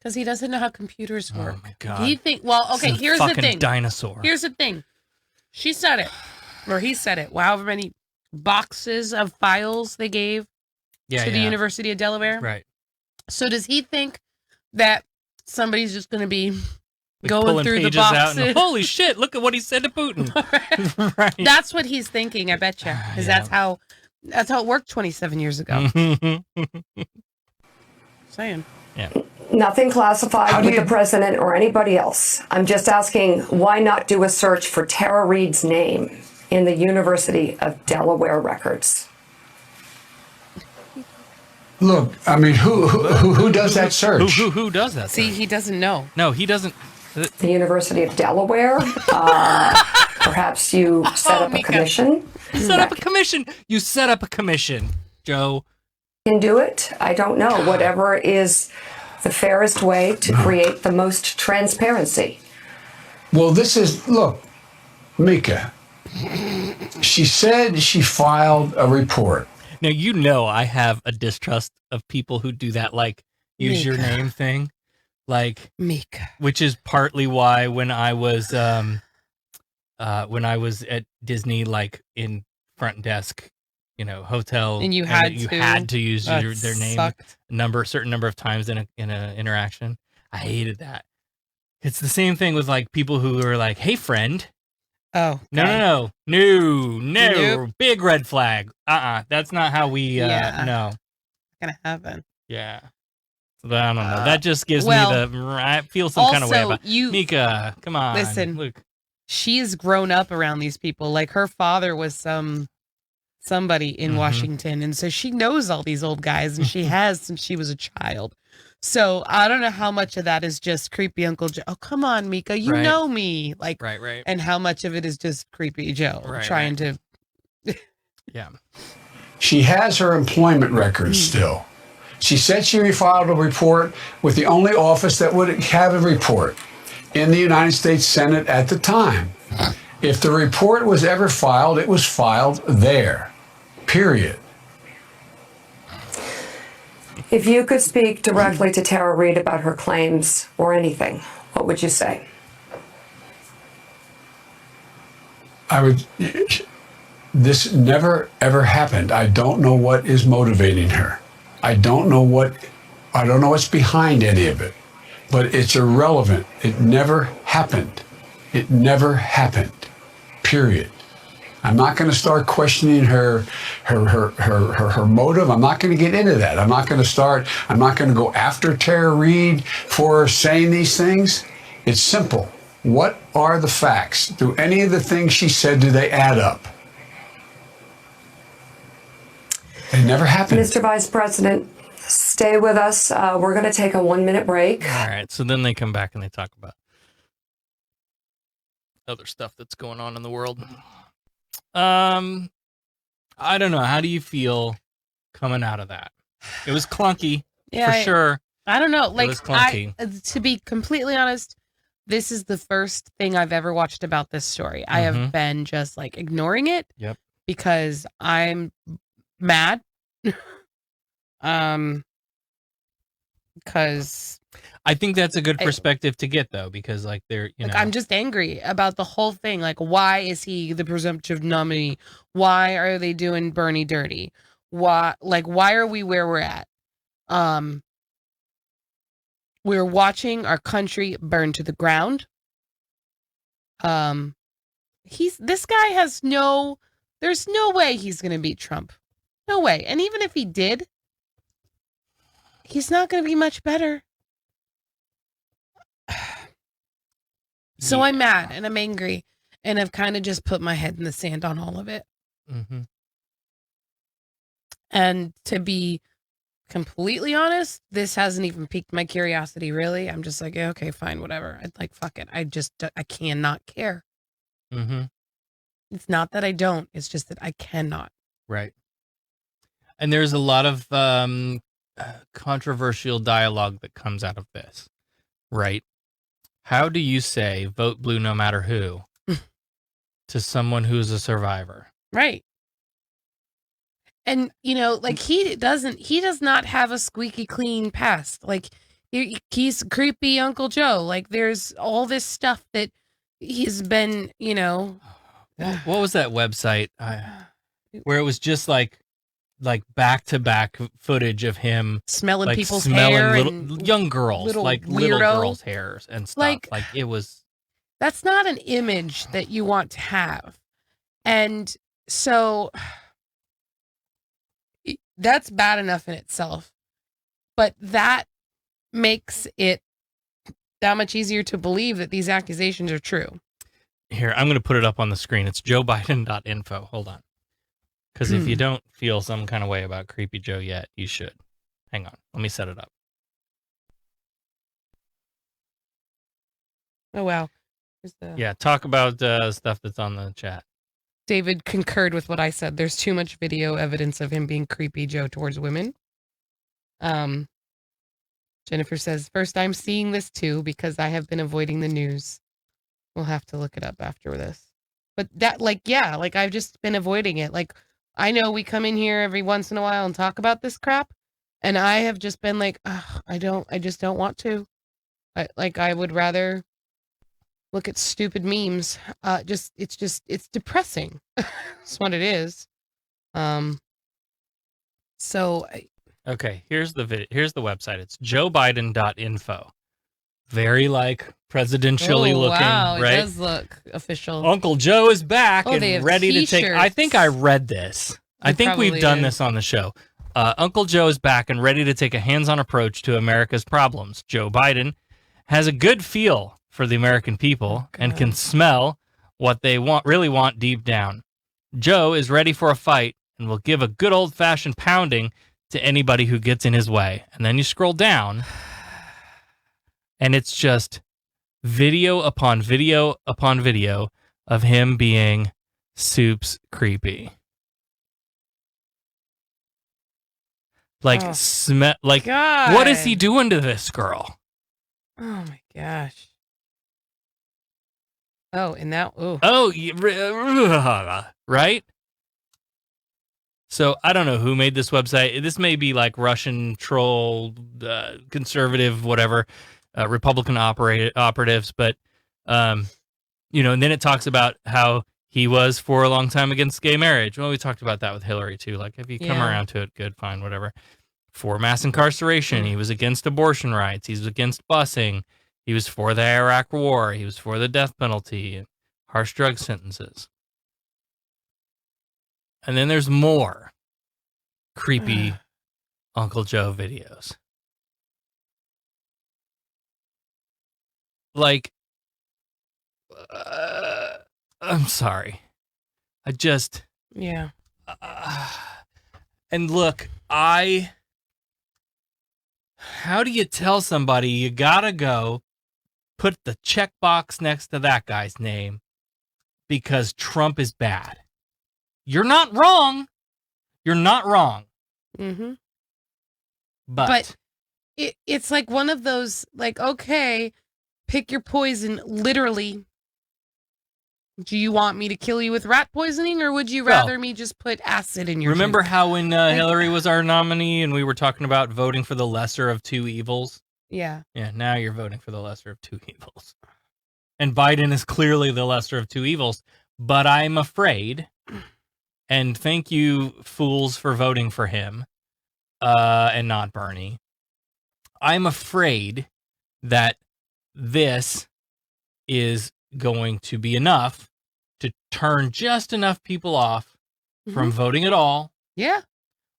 Because he doesn't know how computers work. Oh my God. Okay, He's a here's the fucking thing. dinosaur. Here's the thing. She said it. Or he said it. However many boxes of files they gave to the University of Delaware. Right. So does he think that somebody's just going to be Like going through the pages out boxes? and, holy shit, look at what he said to Putin. Right. That's what he's thinking, I bet you. Because that's how it worked 27 years ago. Saying. Yeah. Nothing classified with the president or anybody else. I'm just asking, why not do a search for Tara Reade's name in the University of Delaware records? Look, I mean, who does that search? Who does that? See, he doesn't know. No, he doesn't. The University of Delaware? Perhaps you set up a commission? Set up a commission. You set up a commission, Joe. Can do it? I don't know. Whatever is the fairest way to create the most transparency. Well, look, Mika, she said she filed a report. Now, you know I have a distrust of people who do that, like, use your name thing. Like, Mika. Which is partly why when I was at Disney, like, in front desk, hotel, and you had to use their name certain number of times in a interaction. I hated that. It's the same thing with like people who are like, "Hey, friend." Oh no, nope. Big red flag. That's not how we. No, not gonna happen. Yeah. But I don't know. That just gives me I feel some kind of way about Mika. Come on, listen. Look. She's grown up around these people. Like her father was somebody in Washington, and so she knows all these old guys, and she has since she was a child. So I don't know how much of that is just creepy Uncle Joe. Oh, come on, Mika, you know me, like, right, and how much of it is just creepy Joe trying to. Yeah, she has her employment records still. She said she refiled a report with the only office that would have a report in the United States Senate at the time. If the report was ever filed, it was filed there. Period. If you could speak directly to Tara Reade about her claims or anything, what would you say? This never ever happened. I don't know what is motivating her. I don't know what's behind any of it. But it's irrelevant. It never happened. It never happened. Period. I'm not going to start questioning her motive. I'm not going to get into that. I'm not going to go after Tara Reade for saying these things. It's simple. What are the facts? Do any of the things she said, do they add up? It never happened. Mr. Vice President, stay with us. We're going to take a 1-minute break. All right. So then they come back and they talk about other stuff that's going on in the world. I don't know. How do you feel coming out of that? It was clunky, for sure. I don't know. Like, it was clunky. To be completely honest, this is the first thing I've ever watched about this story. I have been just like ignoring it. Yep. Because I'm mad. Because I think that's a good perspective to get, though, because like they're, I'm just angry about the whole thing. Like, why is he the presumptive nominee? Why are they doing Bernie dirty? Why are we where we're at? We're watching our country burn to the ground. This guy there's no way he's gonna beat Trump. No way. And even if he did, he's not going to be much better. So I'm mad and I'm angry, and I've kind of just put my head in the sand on all of it. Mm-hmm. And to be completely honest, this hasn't even piqued my curiosity, really. I'm just like, yeah, okay, fine, whatever. I'd like, fuck it. I cannot care. Mm-hmm. It's not that I don't. It's just that I cannot. Right. And there's a lot of controversial dialogue that comes out of this, right? How do you say vote blue no matter who to someone who's a survivor? Right. And, like he does not have a squeaky clean past. Like he's creepy Uncle Joe. Like there's all this stuff that he's been, What was that website where it was just like back-to-back footage of him smelling like people's smelling hair and young girls, little like weirdo. little girls' hairs and stuff. Like it was. That's not an image that you want to have. And so that's bad enough in itself. But that makes it that much easier to believe that these accusations are true. Here, I'm going to put it up on the screen. It's joebiden.info. Hold on. Because if you don't feel some kind of way about Creepy Joe yet, you should. Hang on. Let me set it up. Oh, wow. Yeah, talk about stuff that's on the chat. David concurred with what I said. There's too much video evidence of him being Creepy Joe towards women. Jennifer says, first I'm seeing this too because I have been avoiding the news. We'll have to look it up after this. But that, I've just been avoiding it. Like, I know we come in here every once in a while and talk about this crap, and I have just been like, I just don't want to. I would rather look at stupid memes. It's depressing. That's what it is. Okay, here's the video. Here's the website. It's joebiden.info. Very presidentially looking, wow, right? It does look official. Uncle Joe is back and ready t-shirts. to take. I think I read this. I think we've done this on the show. Uncle Joe is back and ready to take a hands-on approach to America's problems. Joe Biden has a good feel for the American people and can smell what they really want deep down. Joe is ready for a fight and will give a good old-fashioned pounding to anybody who gets in his way. And then you scroll down, and it's just video upon video upon video of him being soups creepy. God. What is he doing to this girl? Oh my gosh. Oh, and that, right? So I don't know who made this website. This may be like Russian troll, conservative, whatever, Republican operatives. But, and then it talks about how he was for a long time against gay marriage. Well, we talked about that with Hillary too. Like, if you come around to it, good, fine, whatever. For mass incarceration, he was against abortion rights. He was against busing. He was for the Iraq War. He was for the death penalty and harsh drug sentences. And then there's more creepy Uncle Joe videos. I'm sorry. yeah. And look, how do you tell somebody you gotta go put the checkbox next to that guy's name because Trump is bad? You're not wrong. You're not wrong. Mm-hmm. But it's like one of those, okay, pick your poison, literally. Do you want me to kill you with rat poisoning, or would you rather me just put acid in your remember drink? how when Hillary was our nominee and we were talking about voting for the lesser of two evils? Yeah. Yeah, now you're voting for the lesser of two evils. And Biden is clearly the lesser of two evils. But I'm afraid, and thank you, fools, for voting for him and not Bernie. I'm afraid that this is going to be enough to turn just enough people off from voting at all. Yeah.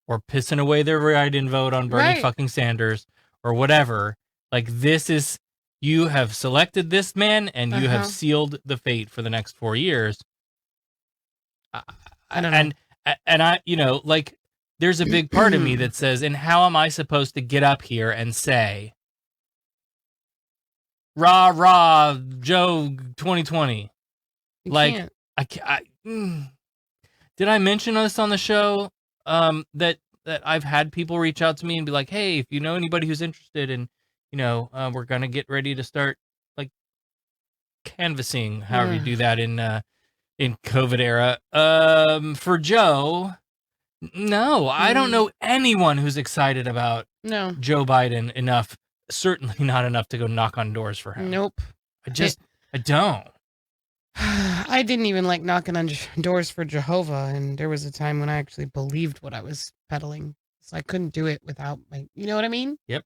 or pissing away their write-in vote on Bernie Right. fucking Sanders or whatever. Like, this is, you have selected this man and you have sealed the fate for the next 4 years. I don't know. And I, you know, like, there's a big part of me that says, and how am I supposed to get up here and say, rah, rah, Joe 2020? You Like, can't. Did I mention this on the show? That I've had people reach out to me and be like, hey, if you know anybody who's interested in, you know, we're going to get ready to start like canvassing, however you do that in COVID era. For Joe, no, I don't know anyone who's excited about No. Joe Biden enough. Certainly not enough to go knock on doors for him. Nope. I don't. I didn't even like knocking on doors for Jehovah, and there was a time when I actually believed what I was peddling, so I couldn't do it without my. You know what I mean? Yep.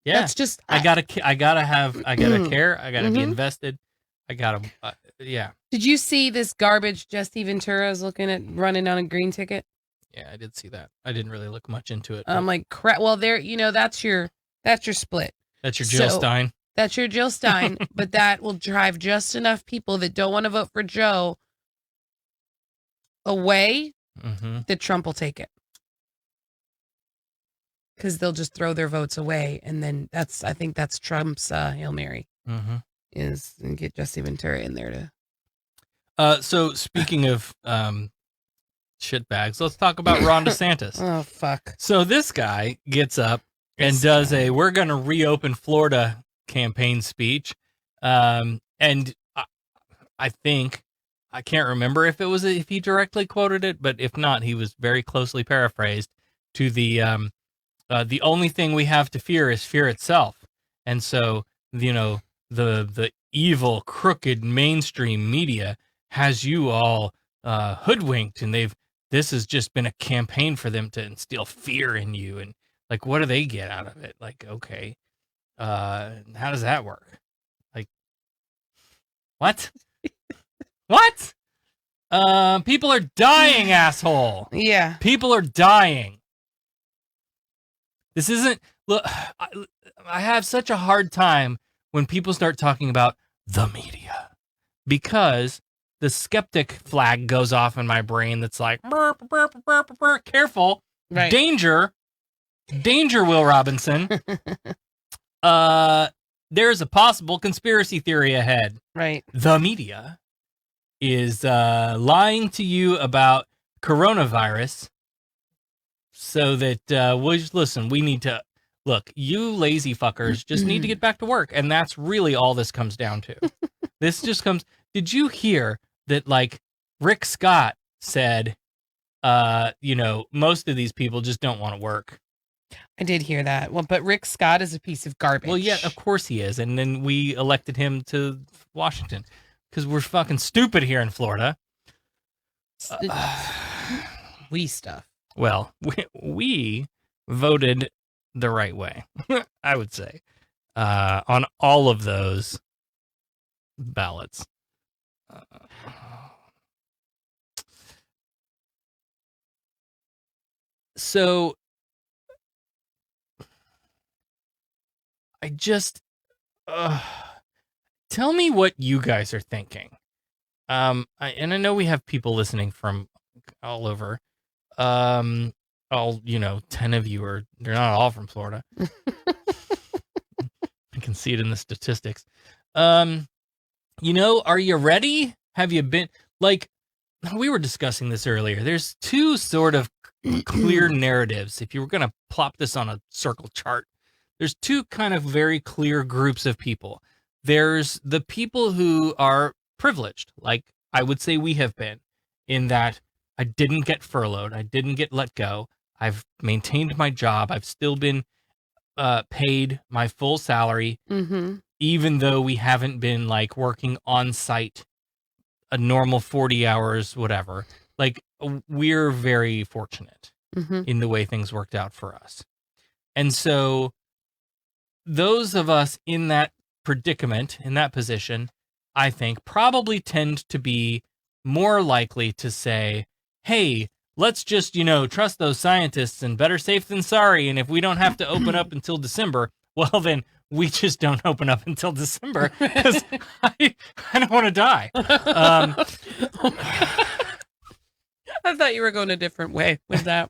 Yeah. That's just. I gotta care. I gotta be invested. I gotta. Yeah. Did you see this garbage Jesse Ventura is looking at running on a green ticket? Yeah, I did see that. I didn't really look much into it. I'm like, crap. Well, there. You know, that's your split. That's your Jill Stein. That's your Jill Stein, but that will drive just enough people that don't want to vote for Joe away that Trump will take it. Because they'll just throw their votes away. And then I think that's Trump's Hail Mary is and get Jesse Ventura in there to. So speaking of shitbags, let's talk about Ron DeSantis. Oh, fuck. So this guy gets up and does a "we're going to reopen Florida" campaign speech, and I think, I can't remember if he directly quoted it, but if not, he was very closely paraphrased to the only thing we have to fear is fear itself. And so, you know, the evil, crooked mainstream media has you all hoodwinked, and this has just been a campaign for them to instill fear in you. And like, what do they get out of it? Like, okay. How does that work? Like, what? What? People are dying, asshole. Yeah. People are dying. This isn't, look, I have such a hard time when people start talking about the media, because the skeptic flag goes off in my brain that's like, burr, burr, burr, burr, burr, careful, Right. danger, Will Robinson. There's a possible conspiracy theory ahead. Right. The media is lying to you about coronavirus so that we need to look, you lazy fuckers just need to get back to work. And that's really all this comes down to. Did you hear that, like, Rick Scott said, most of these people just don't want to work? I did hear that. Well, but Rick Scott is a piece of garbage. Well, yeah, of course he is. And then we elected him to Washington because we're fucking stupid here in Florida. We stuff. Well, we voted the right way, I would say, on all of those ballots. So I just tell me what you guys are thinking. And I know we have people listening from all over. All 10 of you they're not all from Florida. I can see it in the statistics. Are you ready? Have you been, like, we were discussing this earlier. There's two sort of clear narratives. If you were going to plop this on a circle chart, there's two kind of very clear groups of people. There's the people who are privileged, like I would say we have been, in that I didn't get furloughed. I didn't get let go. I've maintained my job. I've still been paid my full salary, even though we haven't been, like, working on site a normal 40 hours, whatever. Like, we're very fortunate in the way things worked out for us. And so those of us in that predicament, in that position, I think probably tend to be more likely to say, hey, let's just, trust those scientists and better safe than sorry. And if we don't have to open up until December, well, then we just don't open up until December because I don't want to die. I thought you were going a different way with that.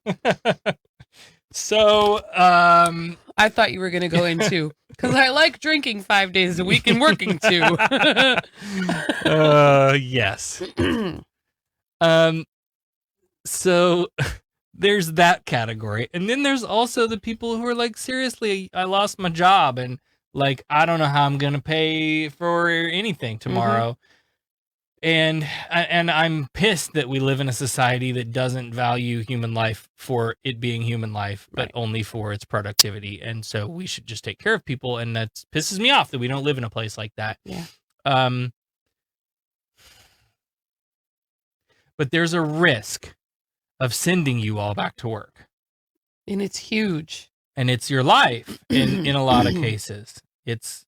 So, I thought you were going to go into, because I like drinking 5 days a week and working 2. Yes. So there's that category. And then there's also the people who are like, seriously, I lost my job and like, I don't know how I'm going to pay for anything tomorrow. And I'm pissed that we live in a society that doesn't value human life for it being human life, but only for its productivity. And so we should just take care of people. And that pisses me off that we don't live in a place like that. Yeah. But there's a risk of sending you all back to work. And it's huge. And it's your life in a lot of cases. It's,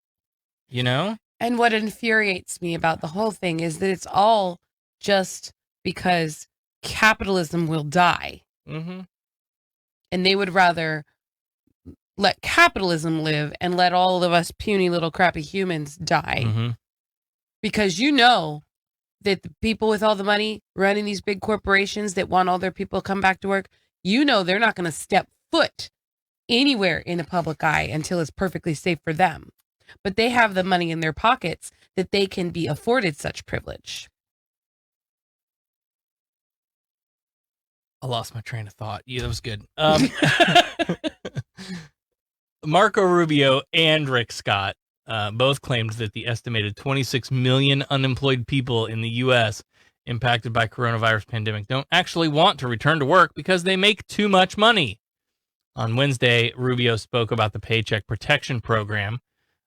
And what infuriates me about the whole thing is that it's all just because capitalism will die. Mm-hmm. And they would rather let capitalism live and let all of us puny little crappy humans die. Mm-hmm. Because that the people with all the money running these big corporations that want all their people to come back to work, they're not going to step foot anywhere in the public eye until it's perfectly safe for them. But they have the money in their pockets that they can be afforded such privilege. I lost my train of thought. Yeah, that was good. Marco Rubio and Rick Scott both claimed that the estimated 26 million unemployed people in the U.S. impacted by coronavirus pandemic don't actually want to return to work because they make too much money. On Wednesday, Rubio spoke about the Paycheck Protection Program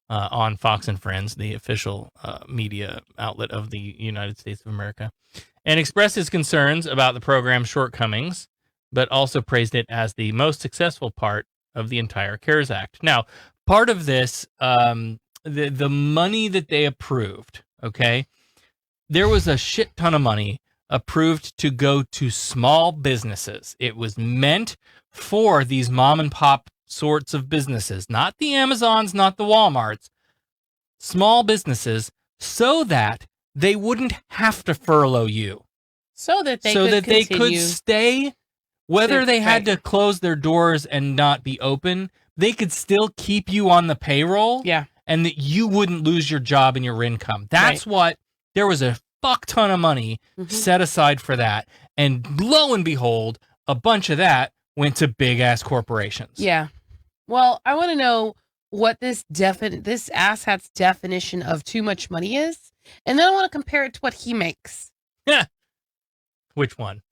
on Fox and Friends, the official media outlet of the United States of America, and expressed his concerns about the program's shortcomings, but also praised it as the most successful part of the entire CARES Act. Now, part of this, the money that they approved, okay, there was a shit ton of money approved to go to small businesses. It was meant for these mom and pop sorts of businesses, not the Amazons, not the Walmarts, small businesses, so that they wouldn't have to furlough you. So that they could stay, whether they had to close their doors and not be open, they could still keep you on the payroll. Yeah. And that you wouldn't lose your job and your income. That's what, there was a fuck ton of money set aside for that. And lo and behold, a bunch of that went to big ass corporations. Yeah. Well, I want to know what this asshat's definition of too much money is, and then I want to compare it to what he makes. Yeah. Which one?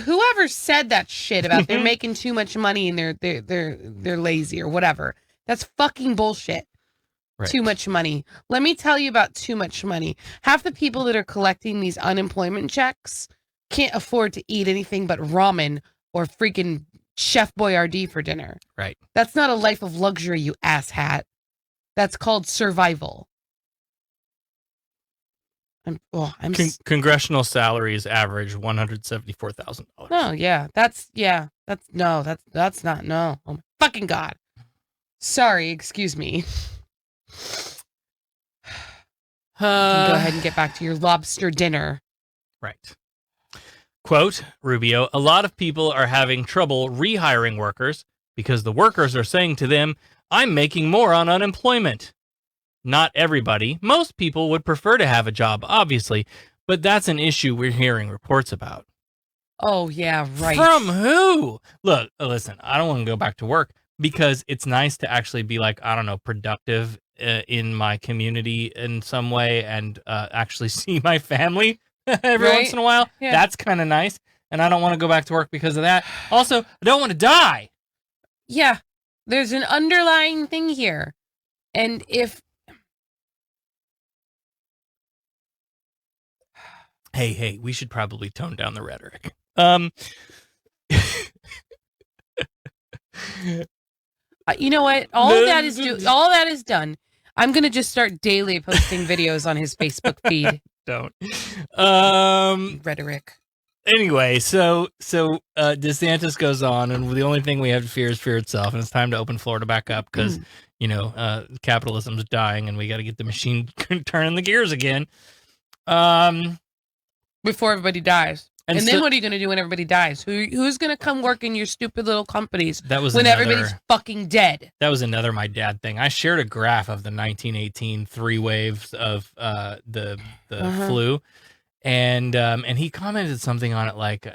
Whoever said that shit about they're making too much money and they're lazy or whatever. That's fucking bullshit. Right. Too much money. Let me tell you about too much money. Half the people that are collecting these unemployment checks can't afford to eat anything but ramen or freaking Chef Boyardee for dinner. Right. That's not a life of luxury, you asshat. That's called survival. Congressional salaries average $174,000. Oh yeah, that's not no. Oh my fucking God. Sorry, excuse me. Go ahead and get back to your lobster dinner. Right. Quote, Rubio, a lot of people are having trouble rehiring workers because the workers are saying to them, I'm making more on unemployment. Not everybody. Most people would prefer to have a job, obviously, but that's an issue we're hearing reports about. Oh, yeah, right. From who? Look, listen, I don't want to go back to work because it's nice to actually be like, I don't know, productive in my community in some way and actually see my family every once in a while. Yeah. That's kind of nice. And I don't want to go back to work because of that. Also, I don't want to die. Yeah, there's an underlying thing here. And if... Hey, we should probably tone down the rhetoric. You know what? All that is done. I'm going to just start daily posting videos on his Facebook feed. Don't. Rhetoric. Anyway, so DeSantis goes on, and the only thing we have to fear is fear itself, and it's time to open Florida back up because capitalism's dying, and we got to get the machine turning the gears again. Before everybody dies. And then so- what are you going to do when everybody dies? Who's going to come work in your stupid little companies That was when another- everybody's fucking dead? That was another my dad thing. I shared a graph of the 1918 three waves of the flu, and he commented something on it like,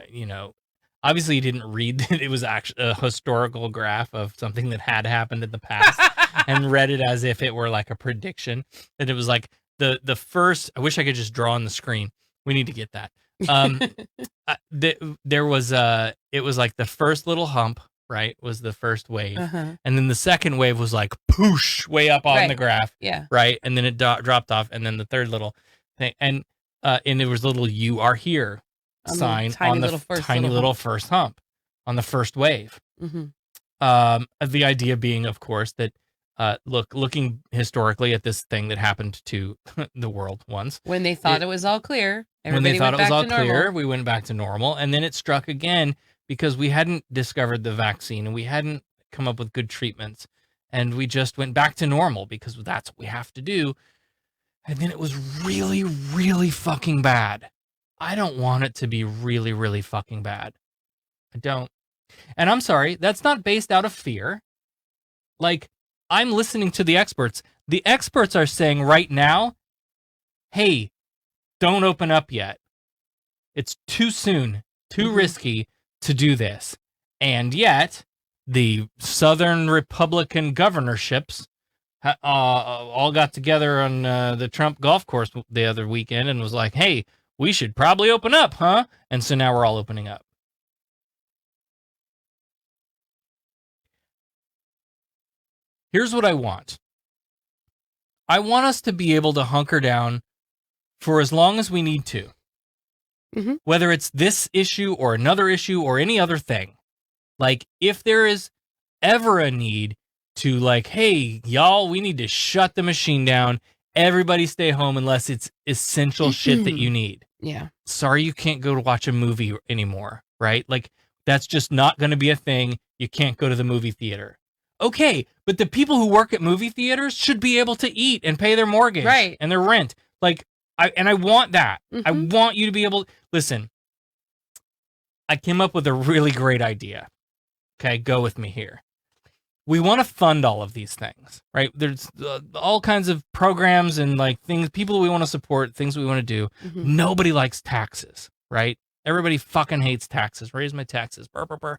obviously he didn't read that it was actually a historical graph of something that had happened in the past, and read it as if it were like a prediction. And it was like the first. I wish I could just draw on the screen. We need to get that. There was it was like the first little hump, right, was the first wave, and then the second wave was like poosh way up on the graph, right, and then it dropped off, and then the third little thing, and it was little "you are here" sign on the tiny little first hump on the first wave. The idea being, of course, that looking historically at this thing that happened to the world once, when they thought it was all clear. When they thought it was all clear, we went back to normal, and then it struck again because we hadn't discovered the vaccine and we hadn't come up with good treatments, and we just went back to normal because that's what we have to do. And then it was really, really fucking bad. I don't want it to be really, really fucking bad. I don't. And I'm sorry, that's not based out of fear. Like, I'm listening to the experts. The experts are saying right now, hey, don't open up yet. It's too soon, too risky to do this. And yet, the Southern Republican governorships all got together on the Trump golf course the other weekend and was like, hey, we should probably open up, huh? And so now we're all opening up. Here's what I want. I want us to be able to hunker down for as long as we need to. Whether it's this issue or another issue or any other thing. Like, if there is ever a need to, like, hey, y'all, we need to shut the machine down. Everybody stay home unless it's essential shit that you need. Yeah. Sorry you can't go to watch a movie anymore, right? Like, that's just not going to be a thing. You can't go to the movie theater. Okay, but the people who work at movie theaters should be able to eat and pay their mortgage and their rent. Like, I want that. I want you to be able. Listen, I came up with a really great idea. Okay, go with me here. We want to fund all of these things, right? There's all kinds of programs and like things, people we want to support, things we want to do. Nobody likes taxes, right? Everybody fucking hates taxes. Raise my taxes. Burr, burr, burr.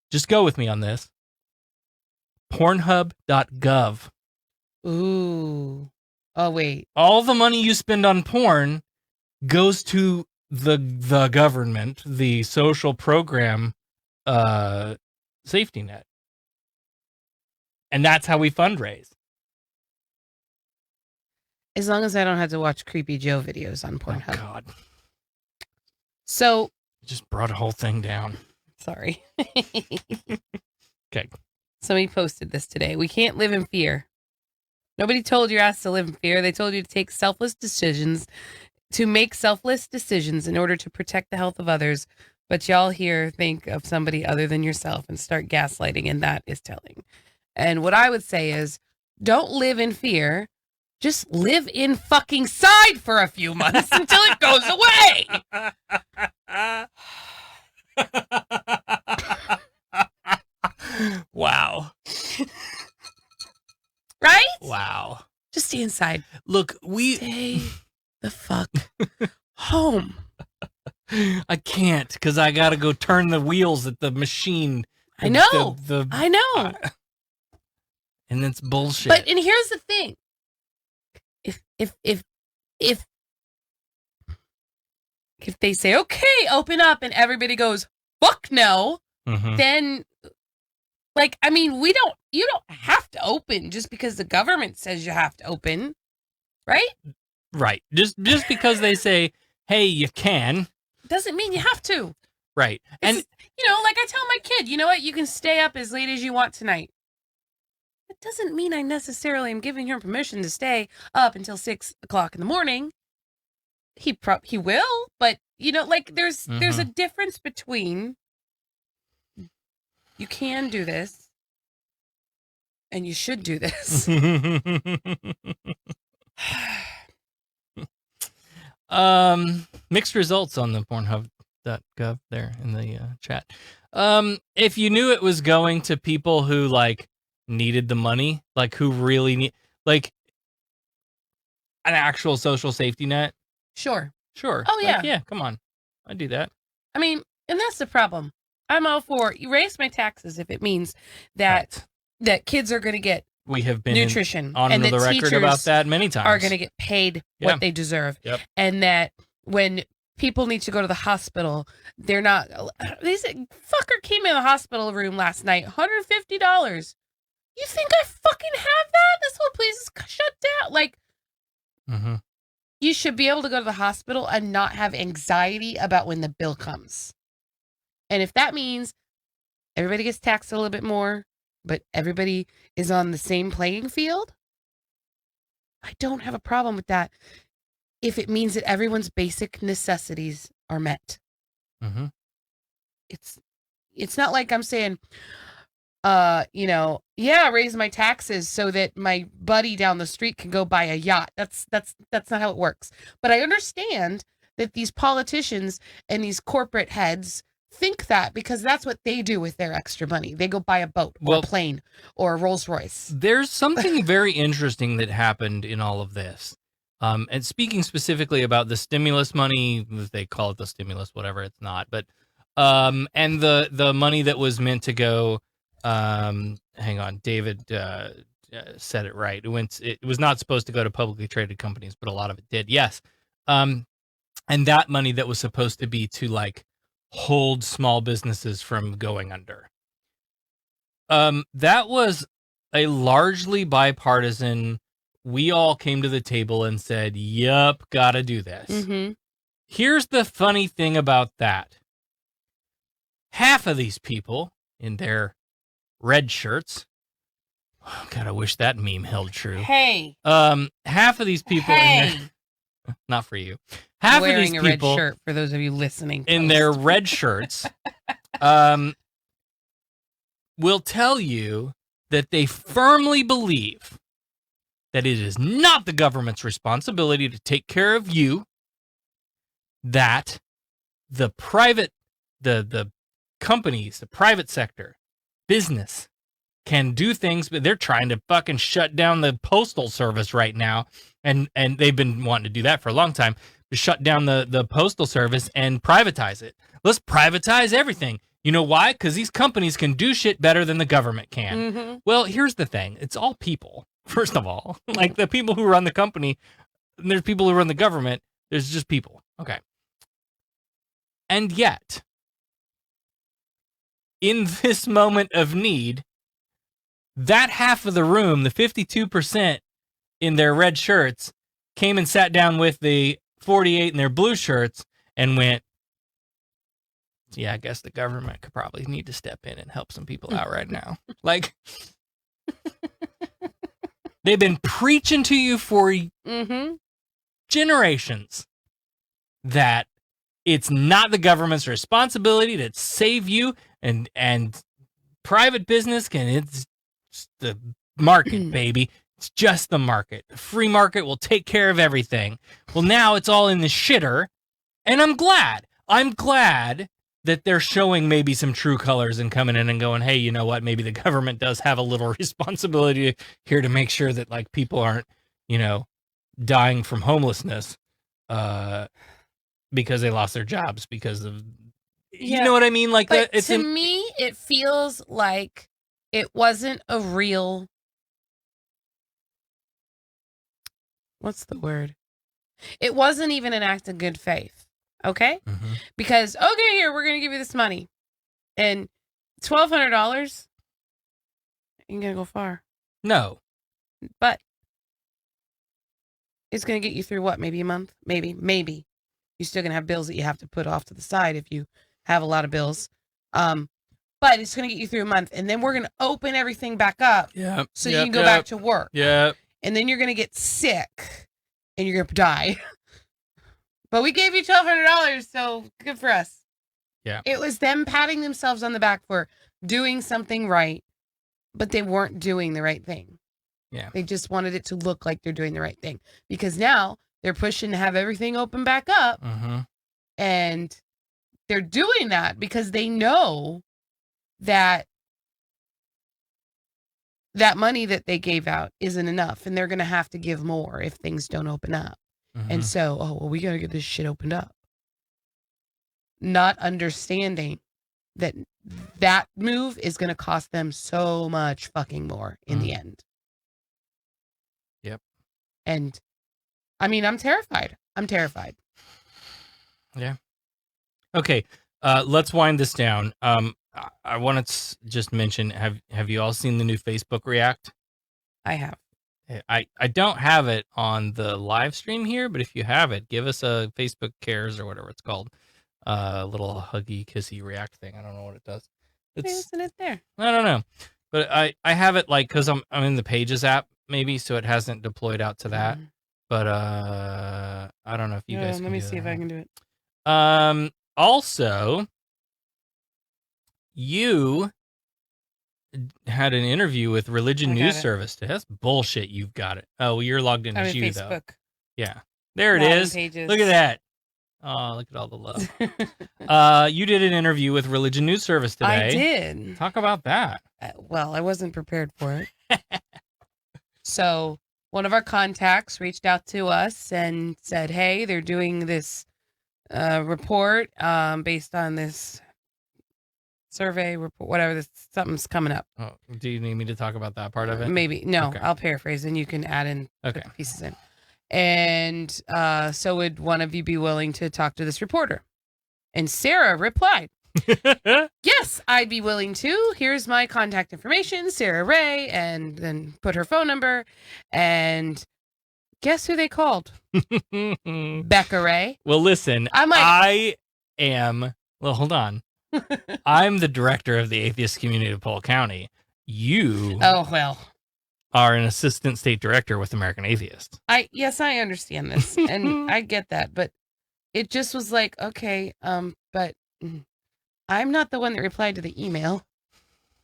Just go with me on this. Pornhub.gov. Ooh. Oh, wait. All the money you spend on porn goes to the government, the social program safety net. And that's how we fundraise. As long as I don't have to watch Creepy Joe videos on Pornhub. Oh, God. So. Just brought a whole thing down. Sorry. Okay. Somebody posted this today. We can't live in fear. Nobody told your ass to live in fear. They told you to take selfless decisions, to make selfless decisions in order to protect the health of others. But y'all here think of somebody other than yourself and start gaslighting, and that is telling. And what I would say is, don't live in fear. Just live in fucking side for a few months until it goes away. Wow. Right? Wow. Just stay inside. Look, Stay the fuck home. I can't because I got to go turn the wheels at the machine. I know. I know. And it's bullshit. But, and here's the thing. If they say, okay, open up, and everybody goes, fuck no, then, like, I mean, you don't have to open just because the government says you have to open, right? Right. Just because they say, hey, you can. Doesn't mean you have to. Right. And, like I tell my kid, you know what? You can stay up as late as you want tonight. It doesn't mean I necessarily am giving her permission to stay up until 6 o'clock in the morning. he will, but like there's a difference between you can do this and you should do this. Mixed results on the Pornhub.gov there in the chat. If you knew it was going to people who like needed the money, like who really need like an actual social safety net. Sure. Oh yeah. Like, yeah, come on. I do that. I mean, and that's the problem. I'm all for erase my taxes if it means that kids are going to get we have been nutrition on and the record about that many times. Are going to get paid what they deserve. Yep. And that when people need to go to the hospital, they're not. This fucker came in the hospital room last night, $150. You think I fucking have that? This whole place is shut down. Like, you should be able to go to the hospital and not have anxiety about when the bill comes. And if that means everybody gets taxed a little bit more, but everybody is on the same playing field, I don't have a problem with that. If it means that everyone's basic necessities are met. It's not like I'm saying, raise my taxes so that my buddy down the street can go buy a yacht. That's not how it works. But I understand that these politicians and these corporate heads think that because that's what they do with their extra money. They go buy a boat or a plane or a Rolls Royce. There's something very interesting that happened in all of this. And speaking specifically about the stimulus money, they call it the stimulus, whatever, it's not. But and the money that was meant to go, hang on, David said it right. It was not supposed to go to publicly traded companies, but a lot of it did. Yes. And that money that was supposed to be to like hold small businesses from going under. That was a largely bipartisan. We all came to the table and said, "Yup, gotta do this." Here's the funny thing about that. Half of these people in their red shirts. Oh, God, I wish that meme held true. Hey. Half of these people in their, not for you. Half of these people wearing a red shirt for those of you listening. In their red shirts will tell you that they firmly believe that it is not the government's responsibility to take care of you, that the private, the companies, the private sector, business can do things, but they're trying to fucking shut down the postal service right now. And they've been wanting to do that for a long time, to shut down the postal service and privatize it. Let's privatize everything. You know why? Because these companies can do shit better than the government can. Well, here's the thing. It's all people, first of all. Like the people who run the company, and there's people who run the government. There's just people. Okay. And yet, in this moment of need, that half of the room, the 52% in their red shirts, came and sat down with the 48 in their blue shirts and went, yeah, I guess the government could probably need to step in and help some people out right now. Like, they've been preaching to you for generations that it's not the government's responsibility to save you, and private business can, it's the market, baby. It's just the market. The free market will take care of everything. Well, now it's all in the shitter, and I'm glad. I'm glad that they're showing maybe some true colors and coming in and going, hey, you know what? Maybe the government does have a little responsibility here to make sure that like people aren't, dying from homelessness because they lost their jobs because of, you know what I mean? Like, but to me, it feels like it wasn't a real, what's the word? It wasn't even an act of good faith. Okay? Because, okay, here, we're going to give you this money. And $1,200 ain't going to go far. No. But it's going to get you through what? Maybe a month? Maybe. You're still going to have bills that you have to put off to the side if you have a lot of bills. But it's going to get you through a month. And then we're going to open everything back up. So you can go back to work. And then you're going to get sick and you're going to die. But we gave you $1,200, so good for us. Yeah. It was them patting themselves on the back for doing something right, but they weren't doing the right thing. Yeah. They just wanted it to look like they're doing the right thing. Because now they're pushing to have everything open back up. Mm-hmm. And they're doing that because they know that that money that they gave out isn't enough. And they're going to have to give more if things don't open up. Mm-hmm. And so, we got to get this shit opened up. Not understanding that that move is going to cost them so much fucking more in the end. Yep. And I mean, I'm terrified. Yeah. Okay. Let's wind this down. I want to just mention, have you all seen the new Facebook React? I have. I don't have it on the live stream here, but if you have it, give us a Facebook Cares or whatever it's called. Little huggy, kissy React thing. I don't know what it does. Isn't it there? I don't know. But I have it like, because I'm in the Pages app, maybe, so it hasn't deployed out to that. But I don't know if you guys can let me do see that. if I can do it. Also, you had an interview with Religion News Service. That's bullshit. You've got it. Oh, well, you're logged in as you, Facebook. though. Yeah. There it is. Pages. Look at that. Oh, look at all the love. You did an interview with Religion News Service today. I did. Talk about that. Well, I wasn't prepared for it. So one of our contacts reached out to us and said, hey, they're doing this report based on this survey report, whatever, something's coming up. Oh, do you need me to talk about that part of it? Maybe. No, Okay. I'll paraphrase and you can add in put Okay. the pieces in. And so would one of you be willing to talk to this reporter? And Sarah replied, yes, I'd be willing to. Here's my contact information, Sarah Ray, and then put her phone number. And guess who they called? Becca Ray. Well, listen, I'm like, hold on. I'm the director of the atheist community of Polk County. You oh, well. are an assistant state director with American Atheists. Yes, I understand this. And I get that. But it just was like, okay, but I'm not the one that replied to the email.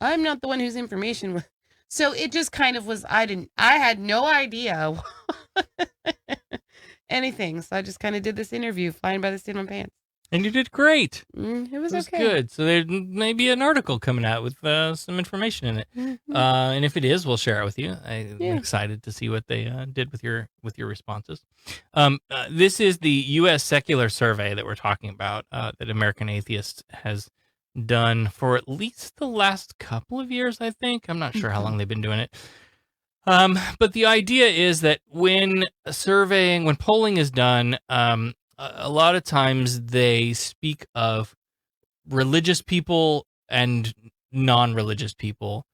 I'm not the one whose information was. So it just kind of was, I had no idea anything. So I just kind of did this interview flying by the seat of my pants. And you did great. It was okay. Good. So there may be an article coming out with some information in it. And if it is, we'll share it with you. I'm excited to see what they did with your responses. This is the U.S. Secular Survey that we're talking about, that American Atheists has done for at least the last couple of years, I think. I'm not sure how long they've been doing it. But the idea is that when polling is done, a lot of times they speak of religious people and non-religious people,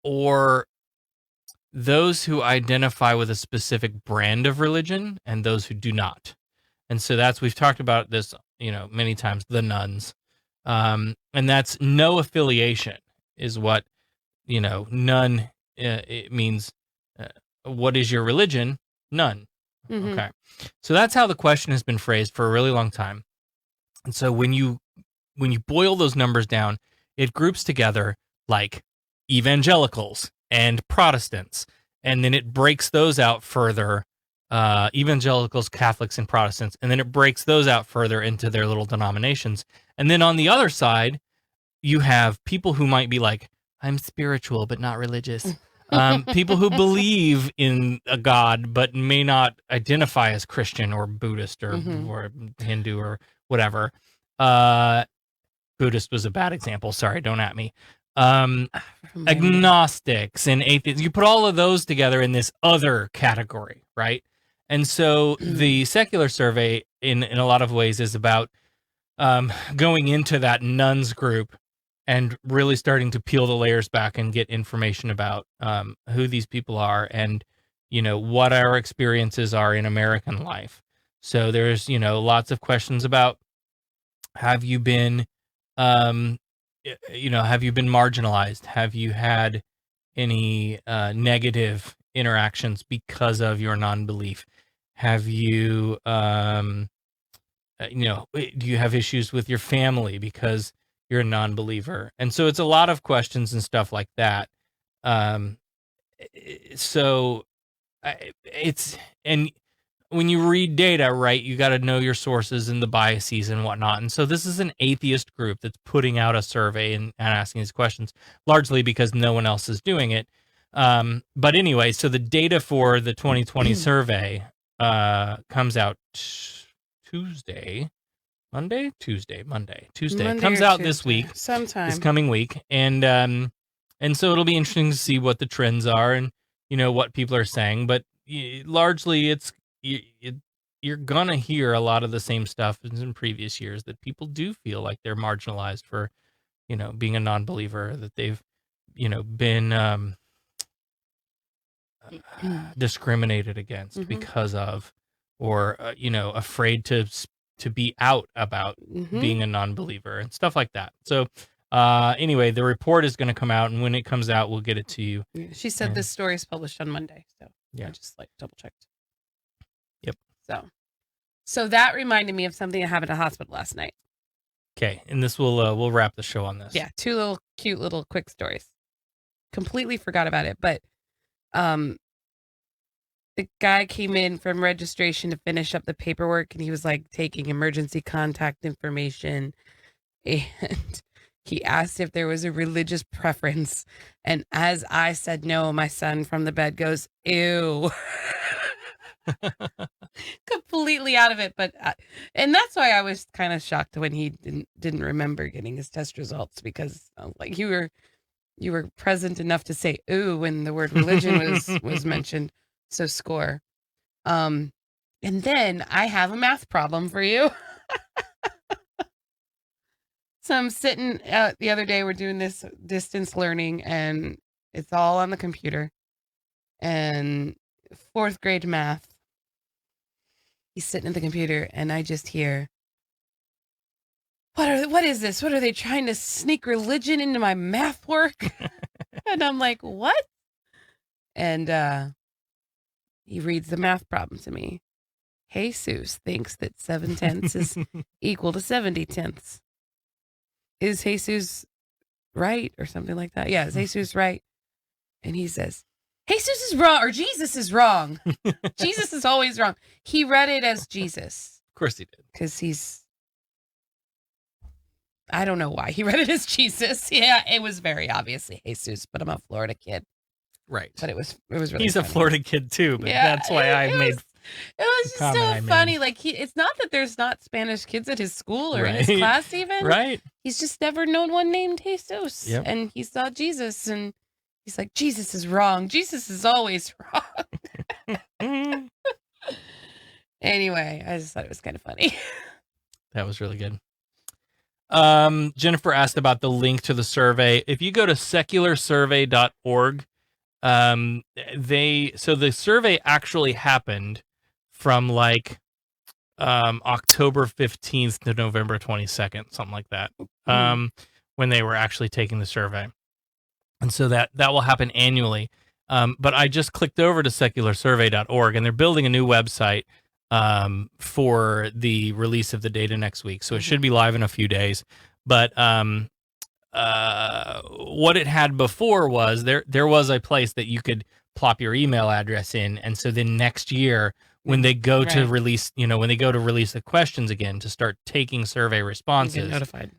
or those who identify with a specific brand of religion and those who do not. And so we've talked about this, many times, the nuns. And that's no affiliation is what, none, it means, what is your religion? None. Mm-hmm. Okay. So that's how the question has been phrased for a really long time. And so when you boil those numbers down, it groups together like evangelicals and Protestants. And then it breaks those out further, evangelicals, Catholics, and Protestants. And then it breaks those out further into their little denominations. And then on the other side, you have people who might be like, I'm spiritual, but not religious. People who believe in a God but may not identify as Christian or Buddhist or Hindu or whatever. Buddhist was a bad example. Sorry, don't at me. Agnostics and atheists. You put all of those together in this other category, right? And so the Secular Survey, in a lot of ways, is about going into that nuns group and really starting to peel the layers back and get information about who these people are and, what our experiences are in American life. So there's, lots of questions about, have you been marginalized? Have you had any negative interactions because of your non-belief? Have you, do you have issues with your family because you're a non-believer? And so it's a lot of questions and stuff like that. So it's, and when you read data, right, you got to know your sources and the biases and whatnot. And so this is an atheist group that's putting out a survey and asking these questions, largely because no one else is doing it. But anyway, so the data for the 2020 survey comes out Monday comes out this week, sometime this coming week, and so it'll be interesting to see what the trends are and what people are saying. But largely, you're gonna hear a lot of the same stuff as in previous years, that people do feel like they're marginalized for being a non-believer, that they've been discriminated against because of, or afraid to be out about being a non-believer and stuff like that. So anyway, the report is going to come out, and when it comes out, we'll get it to you. She said this story is published on Monday, so yeah, I just double checked. Yep. So that reminded me of something that happened at the hospital last night. Okay, and this will we'll wrap the show on this. Yeah, 2 little cute little quick stories. Completely forgot about it, but the guy came in from registration to finish up the paperwork, and he was taking emergency contact information, and he asked if there was a religious preference. And as I said no, my son from the bed goes, "Ew." Completely out of it. But and that's why I was kind of shocked when he didn't remember getting his test results, because you were present enough to say "ooh" when the word religion was mentioned. So score. And then I have a math problem for you. So I'm sitting the other day, we're doing this distance learning, and it's all on the computer, and 4th grade math. He's sitting at the computer, and I just hear, what is this? What are they trying to sneak religion into my math work? And I'm like, what? And he reads the math problem to me. Jesus thinks that 7/10 is equal to 70/10. Is Jesus right? Or something like that. Yeah, is Jesus right? And he says, Jesus is wrong, or Jesus is wrong. Jesus is always wrong. He read it as Jesus. Of course he did. Because I don't know why he read it as Jesus. Yeah, it was very obviously Jesus, but I'm a Florida kid. Right. But it was really He's funny. a Florida kid too, but Yeah, that's why I made it was just comment I so made. funny. It's not that there's not Spanish kids at his school or in his Right. class even. Right. He's just never known one named Jesus. Yep. And he saw Jesus, and he's like, Jesus is wrong. Jesus is always wrong. Anyway, I just thought it was kind of funny. That was really good. Jennifer asked about the link to the survey. If you go to secularsurvey.org, so the survey actually happened from October 15th to November 22nd, something like that, when they were actually taking the survey. And so that will happen annually. But I just clicked over to secularsurvey.org, and they're building a new website for the release of the data next week. So it should be live in a few days. But what it had before was there was a place that you could plop your email address in, and so then next year when they go to release, when they go to release the questions again to start taking survey responses,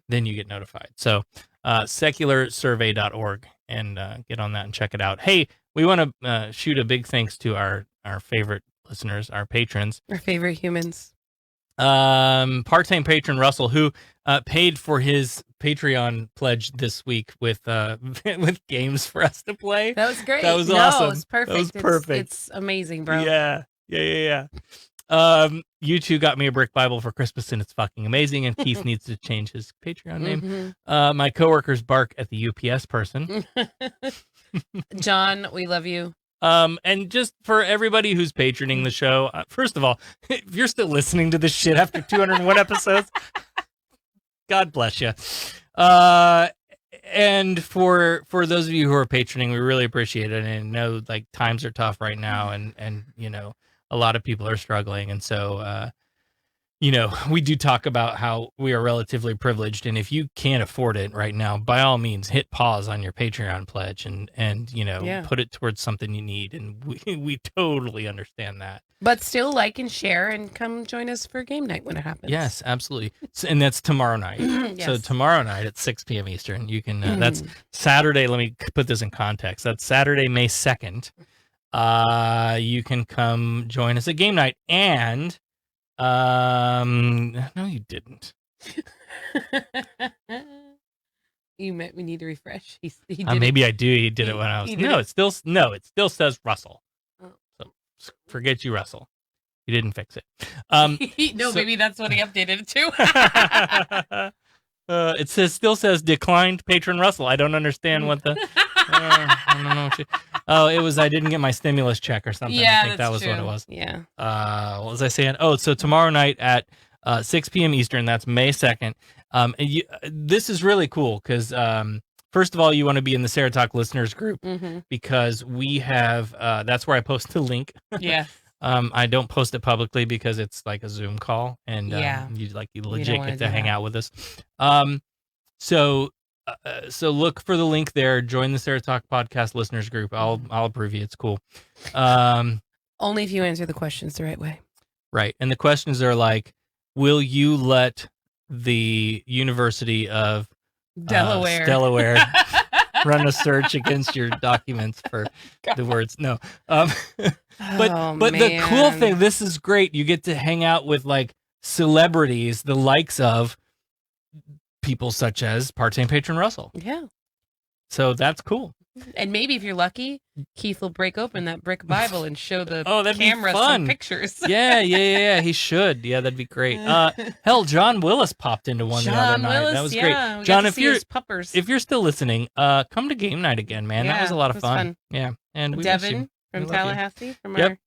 then you get notified. So secularsurvey.org, and get on that and check it out. Hey, we want to shoot a big thanks to our favorite listeners, our patrons, Our favorite humans. Part-time patron Russell, who paid for his Patreon pledge this week with with games for us to play. That was great. That was awesome. It was perfect. That was perfect. It's amazing, bro. Yeah. You two got me a brick Bible for Christmas, and it's fucking amazing. And Keith needs to change his Patreon name. My coworkers bark at the UPS person. John, we love you. And just for everybody who's patroning the show, first of all, if you're still listening to this shit after 201 episodes, God bless you. And for those of you who are patroning, we really appreciate it. And know times are tough right now, and a lot of people are struggling. And so, we do talk about how we are relatively privileged. And if you can't afford it right now, by all means, hit pause on your Patreon pledge and put it towards something you need. And we totally understand that. But still like and share and come join us for game night when it happens. Yes, absolutely. And that's tomorrow night. Yes. So tomorrow night at 6 p.m. Eastern, you can, that's Saturday. Let me put this in context. That's Saturday, May 2nd. You can come join us at game night. And, no, you didn't. You meant we need to refresh. He did maybe I do. He did it when I was, it still says Russell. So forget you, Russell. You didn't fix it. Maybe that's what he updated it to. It still says declined patron Russell. I don't understand what the. I don't know. It was I didn't get my stimulus check or something. Yeah, I think that was true. what it was. Yeah. What was I saying? Oh, so tomorrow night at 6 p.m. Eastern. That's May 2nd. This is really cool because first of all, you want to be in the Sarah Talk listeners group because we have. That's where I post the link. Yeah. I don't post it publicly because it's like a Zoom call, and you legit get to hang out with us. So look for the link there. Join the Sarah Talk podcast listeners group. I'll approve you. It's cool. Only if you answer the questions the right way. Right, and the questions are like, will you let the University of Delaware run a search against your documents for the words? No. But the cool thing, this is great. You get to hang out with like celebrities, the likes of people such as part-time patron Russell. Yeah. So that's cool. And maybe if you're lucky, Keith will break open that brick Bible and show the that'd camera be fun. some pictures. Yeah. He should. Yeah, that'd be great. Hell, John Willis popped into one the other night. That was great. John, if you're still listening, come to game night again, man. That was a lot of fun. Yeah. And we Devin from Tallahassee, from our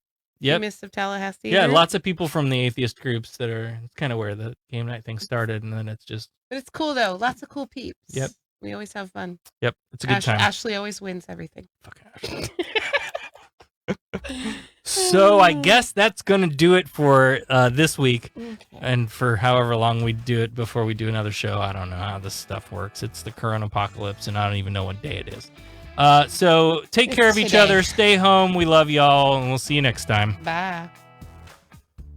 famous of Tallahassee. Yeah, lots of people from the atheist groups that are kind of where the game night thing started, and then it's just. But it's cool though. Lots of cool peeps. Yep. We always have fun. Yep, it's a good time. Ashley always wins everything. Fuck Ashley. So I guess that's going to do it for this week, and for however long we do it before we do another show. I don't know how this stuff works. It's the current apocalypse, and I don't even know what day it is. So take care of each other. Stay home. We love y'all, and we'll see you next time. Bye.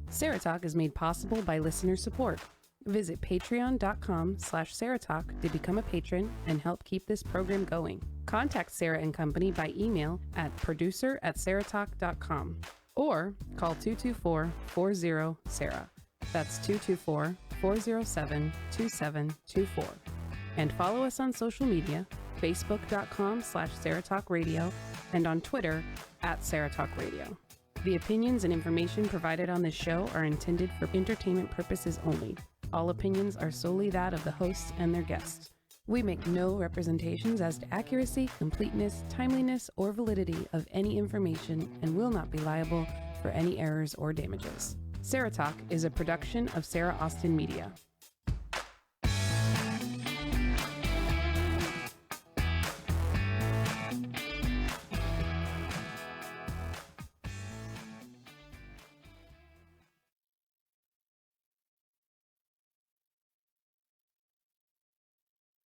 Sarah Talk is made possible by listener support. Visit patreon.com/SarahTalk to become a patron and help keep this program going. Contact Sarah and Company by email at producer@sarahtalk.com or call 224-40-SARAH. That's 224-407-2724. And follow us on social media, facebook.com/SarahTalkRadio and on Twitter @SarahTalkRadio. The opinions and information provided on this show are intended for entertainment purposes only. All opinions are solely that of the hosts and their guests. We make no representations as to accuracy, completeness, timeliness, or validity of any information and will not be liable for any errors or damages. Sarah Talk is a production of Sarah Austin Media.